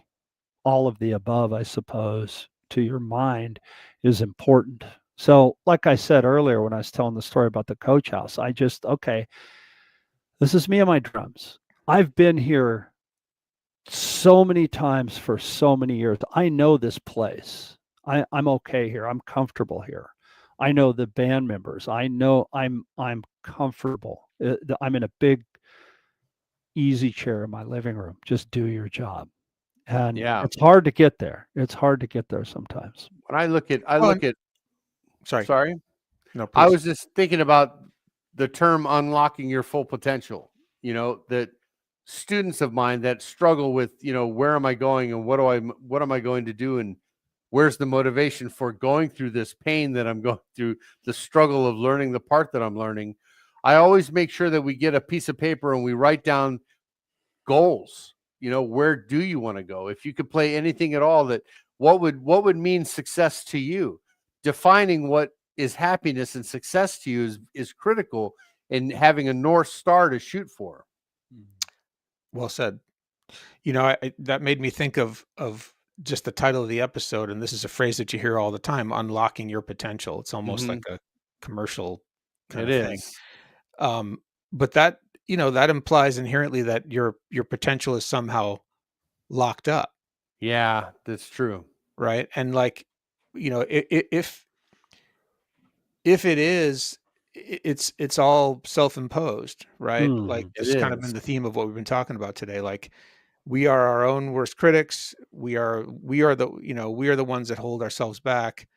Speaker 1: all of the above, I suppose, to your mind is important. So, like I said earlier when I was telling the story about the coach house, okay, this is me and my drums. I've been here so many times for so many years. I know this place. I'm okay here. I'm comfortable here. I know the band members. I know I'm comfortable. I'm in a big, easy chair in my living room. Just do your job. And it's hard to get there. It's hard to get there sometimes.
Speaker 2: When I look at
Speaker 3: sorry. No, please.
Speaker 2: I was just thinking about the term unlocking your full potential. That students of mine that struggle with, where am I going and what am I going to do, and where's the motivation for going through this pain that I'm going through, the struggle of learning the part that I'm learning. I always make sure that we get a piece of paper and we write down goals. Where do you want to go? If you could play anything at all, that what would mean success to you? Defining what is happiness and success to you is critical in having a North Star to shoot for.
Speaker 3: Well said. You know, that made me think of just the title of the episode, and this is a phrase that you hear all the time: unlocking your potential. It's almost like a commercial kind
Speaker 2: It
Speaker 3: of thing.
Speaker 2: is.
Speaker 3: But that, you know, that implies inherently that your potential is somehow locked up,
Speaker 2: Yeah, that's true.
Speaker 3: right? And like, you know, if it is, it's all self-imposed, right? Like
Speaker 2: It
Speaker 3: this has kind of been
Speaker 2: is.
Speaker 3: the theme of what we've been talking about today. Like we are our own worst critics. We are the, you know, we are the ones that hold ourselves back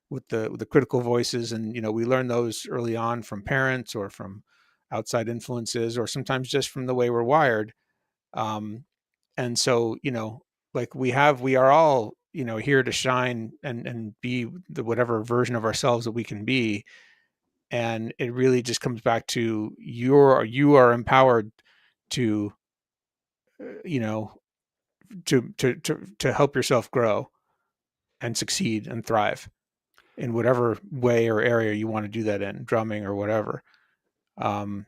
Speaker 3: with the critical voices, and you know, we learn those early on from parents or from outside influences, or sometimes just from the way we're wired. And so, you know, like we are all, you know, here to shine and be the whatever version of ourselves that we can be. And it really just comes back to you are empowered to, you know, to help yourself grow and succeed and thrive in whatever way or area you want to do that in, drumming or whatever. But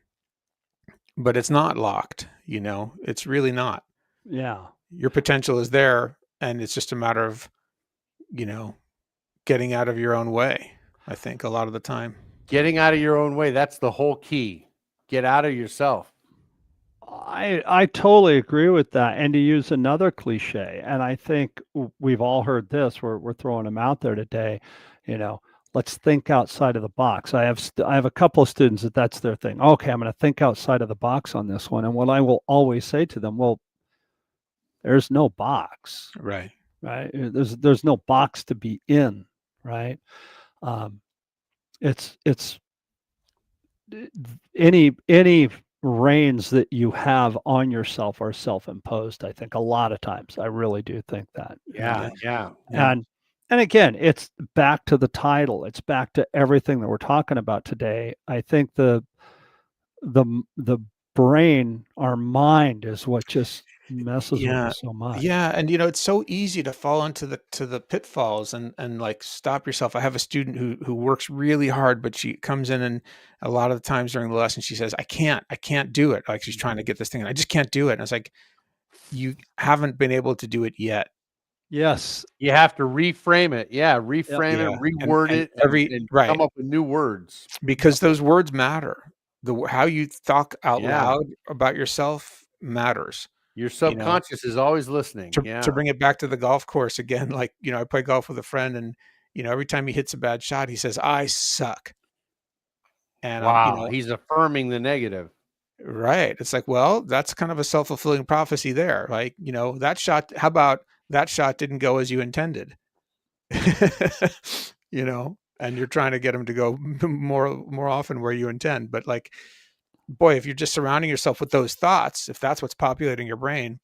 Speaker 3: it's not locked, you know, it's really not.
Speaker 1: Yeah.
Speaker 3: Your potential is there, and it's just a matter of, you know, getting out of your own way, I think, a lot of the time.
Speaker 2: Getting out of your own way, that's the whole key. Get out of yourself.
Speaker 1: I totally agree with that. And to use another cliche, and I think we've all heard this. We're throwing them out there today. You know, let's think outside of the box. I have a couple of students that's their thing. Okay, I'm going to think outside of the box on this one. And what I will always say to them, well, there's no box,
Speaker 3: Right.
Speaker 1: right? There's no box to be in, right? Um, it's any reins that you have on yourself are self-imposed. I think a lot of times I really do think that.
Speaker 2: Yeah.
Speaker 1: And again, it's back to the title. It's back to everything that we're talking about today. I think the brain, our mind, is what just messes with
Speaker 3: Yeah.
Speaker 1: us so much.
Speaker 3: Yeah, and you know, it's so easy to fall into the pitfalls and like stop yourself. I have a student who works really hard, but she comes in, and a lot of the times during the lesson she says, I can't do it. Like she's trying to get this thing and I just can't do it. And I was like, you haven't been able to do it yet.
Speaker 1: Yes.
Speaker 2: You have to reframe it. Yeah, reframe
Speaker 3: Yeah.
Speaker 2: it, reword
Speaker 3: And
Speaker 2: it,
Speaker 3: every
Speaker 2: and
Speaker 3: right,
Speaker 2: come up with new words.
Speaker 3: because those words matter. How you talk out
Speaker 2: Yeah.
Speaker 3: loud about yourself matters.
Speaker 2: Your
Speaker 3: You know,
Speaker 2: subconscious is always listening. Yeah.
Speaker 3: to bring it back to the golf course again, like, you know, I play golf with a friend, and, you know, every time he hits a bad shot, he says, I suck. And you
Speaker 2: Wow.
Speaker 3: know,
Speaker 2: He's affirming the negative.
Speaker 3: right. It's like, well, that's kind of a self-fulfilling prophecy there. Like, you know, that shot, how about that shot didn't go as you intended? You know, and you're trying to get him to go more often where you intend. But like, boy, if you're just surrounding yourself with those thoughts, if that's what's populating your brain,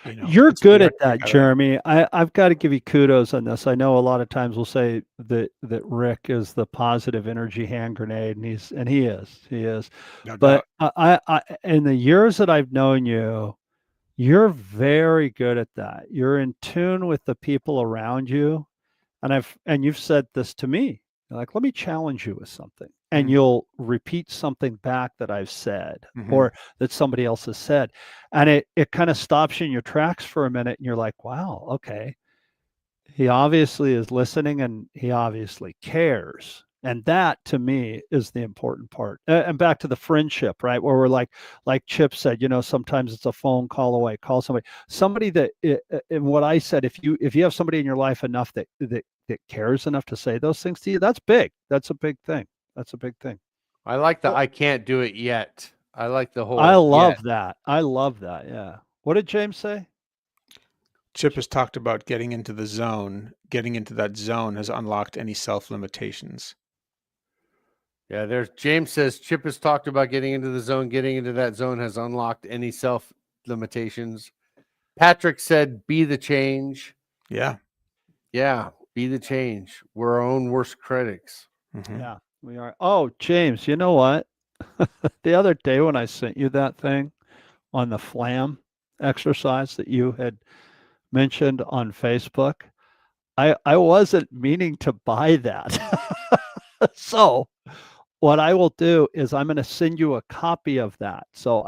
Speaker 3: you know,
Speaker 1: You're
Speaker 3: it's really
Speaker 1: good
Speaker 3: hard
Speaker 1: at
Speaker 3: to
Speaker 1: that,
Speaker 3: get out of.
Speaker 1: Jeremy. I've got to give you kudos on this. I know a lot of times we'll say that Rick is the positive energy hand grenade, and he is.
Speaker 3: No
Speaker 1: But
Speaker 3: doubt.
Speaker 1: I in the years that I've known you, you're very good at that. You're in tune with the people around you, and you've said this to me. You're like, let me challenge you with something, and
Speaker 3: Mm.
Speaker 1: you'll repeat something back that I've said
Speaker 3: Mhm.
Speaker 1: or that somebody else has said, and it kind of stops you in your tracks for a minute, and you're like, wow, okay, he obviously is listening, and he obviously cares. And that to me is the important part. And back to the friendship, right? Where we're like Chip said, you know, sometimes it's a phone call away. Call somebody that. And what I said, if you have somebody in your life enough that cares enough to say those things to you, that's big. That's a big thing. That's a big thing.
Speaker 2: I like the
Speaker 1: Well,
Speaker 2: I can't do it yet. I like the
Speaker 1: I
Speaker 2: whole yet.
Speaker 1: love that. I love that. Yeah. What did James say?
Speaker 3: Chip has talked about getting into the zone. Getting into that zone has unlocked any self-limitations.
Speaker 2: Yeah, there's James says Chip has talked about getting into the zone. Getting into that zone has unlocked any self limitations. Patrick said, be the change.
Speaker 3: Yeah.
Speaker 2: Yeah, be the change. We're our own worst critics.
Speaker 3: Mhm.
Speaker 1: Yeah, we are. Oh, James, you know what? The other day when I sent you that thing on the flam exercise that you had mentioned on Facebook, I wasn't meaning to buy that. So what I will do is I'm going to send you a copy of that. So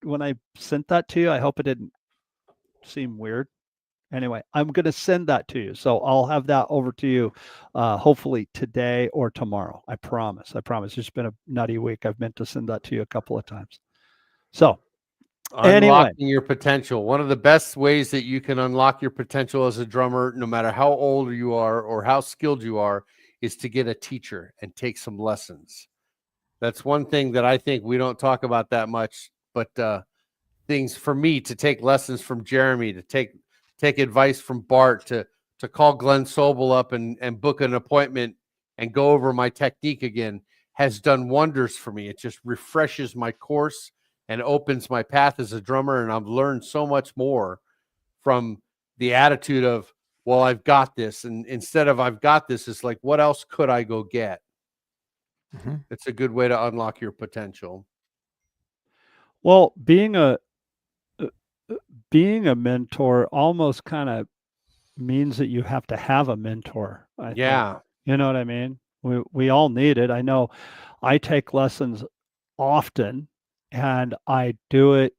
Speaker 1: when I sent that to you, I hope it didn't seem weird. Anyway, I'm going to send that to you. So I'll have that over to you hopefully today or tomorrow. I promise. I promise. It's been a nutty week. I've meant to send that to you a couple of times. So anyway,
Speaker 2: Unlocking your potential. One of the best ways that you can unlock your potential as a drummer, no matter how old you are or how skilled you are, is to get a teacher and take some lessons. That's one thing that I think we don't talk about that much, but things for me to take lessons from Jeremy, to take advice from Bart, to call Glenn Sobel up and book an appointment and go over my technique again has done wonders for me. It just refreshes my course and opens my path as a drummer. And I've learned so much more from the attitude of, well, I've got this. And instead of I've got this, it's like, what else could I go get?
Speaker 3: Mm-hmm.
Speaker 2: It's a good way to unlock your potential.
Speaker 1: well, being a mentor almost kind of means that you have to have a mentor. I think.
Speaker 2: Yeah.
Speaker 1: You know what I mean? We all need it. I know I take lessons often, and I do it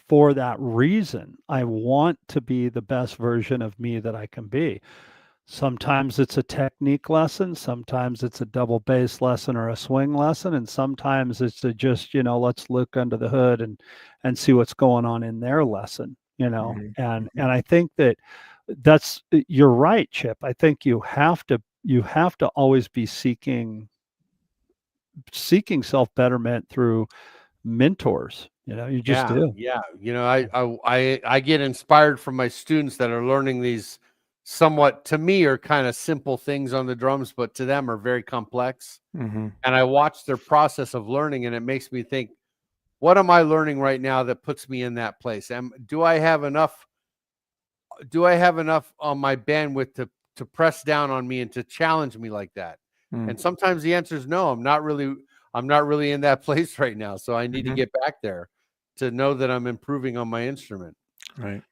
Speaker 1: for that reason. I want to be the best version of me that I can be. Sometimes it's a technique lesson, sometimes it's a double bass lesson or a swing lesson, and sometimes it's a just, let's look under the hood and see what's going on in their lesson,
Speaker 3: Mm-hmm.
Speaker 1: And I think that's you're right, Chip. I think you have to always be seeking self-betterment through mentors. You just do.
Speaker 2: Yeah. I get inspired from my students that are learning these somewhat, to me, are kind of simple things on the drums, but to them are very complex.
Speaker 3: Mm-hmm.
Speaker 2: And I watch their process of learning, and it makes me think, what am I learning right now that puts me in that place? Do I have enough on my bandwidth to press down on me and to challenge me like that?
Speaker 3: Mm-hmm.
Speaker 2: And sometimes the answer is no. I'm not really in that place right now. So I need to get back there to know that I'm improving on my instrument.
Speaker 3: Right.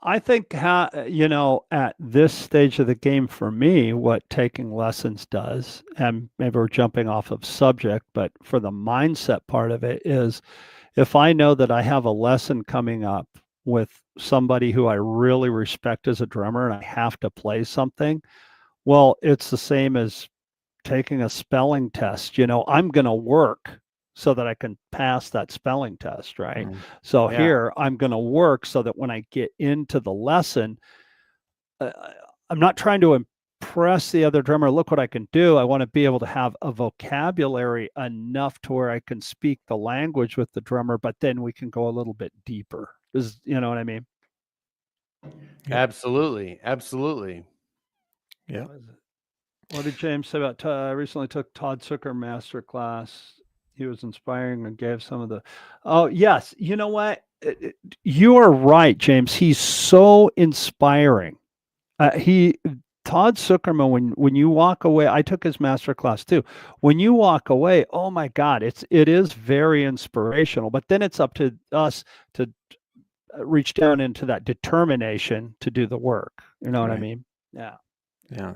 Speaker 1: I think at this stage of the game for me, what taking lessons does, and maybe we're jumping off of subject, but for the mindset part of it is if I know that I have a lesson coming up with somebody who I really respect as a drummer and I have to play something, well, it's the same as taking a spelling test. I'm going to work so that I can pass that spelling test, right?
Speaker 3: Mm-hmm.
Speaker 1: So
Speaker 2: Yeah.
Speaker 1: here I'm going to work so that when I get into the lesson, I'm not trying to impress the other drummer. Look what I can do. I want to be able to have a vocabulary enough to where I can speak the language with the drummer, but then we can go a little bit deeper. You know what I mean?
Speaker 3: Yep.
Speaker 2: Absolutely.
Speaker 3: Yeah.
Speaker 1: What did James say about? I recently took Todd Zucker master class. He was inspiring and gave some of the. Oh yes, you know what? You are right, James. He's so inspiring. Todd Zuckerman. When you walk away, I took his master class too. When you walk away, oh my God, it is very inspirational. But then it's up to us to reach down into that determination to do the work. You know what I
Speaker 3: Right.
Speaker 1: mean? Yeah.
Speaker 3: Yeah.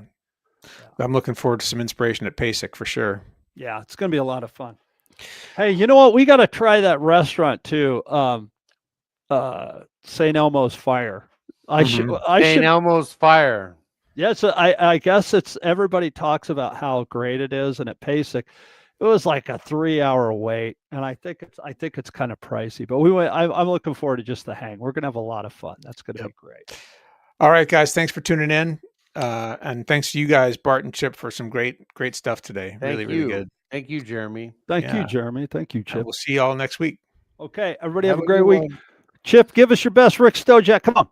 Speaker 3: I'm looking forward to some inspiration at PASIC for sure.
Speaker 1: Yeah, it's going to be a lot of fun. Hey, you know what? We got to try that restaurant too. St. Elmo's Fire. I should.
Speaker 2: St. Elmo's Fire.
Speaker 1: Yeah, so I guess it's everybody talks about how great it is, and at PASIC, it was like a 3-hour wait, and I think it's kind of pricey. But we went. I'm looking forward to just the hang. We're gonna have a lot of fun. That's gonna be great.
Speaker 3: All right, guys. Thanks for tuning in. And thanks to you guys, Bart and Chip, for some great stuff today. Really good.
Speaker 2: Thank you, Jeremy.
Speaker 1: Thank you, Jeremy. Thank you, Chip.
Speaker 3: And we'll see you all next week.
Speaker 1: Okay, everybody have a great week. Chip, give us your best Rick Stojak. Come on.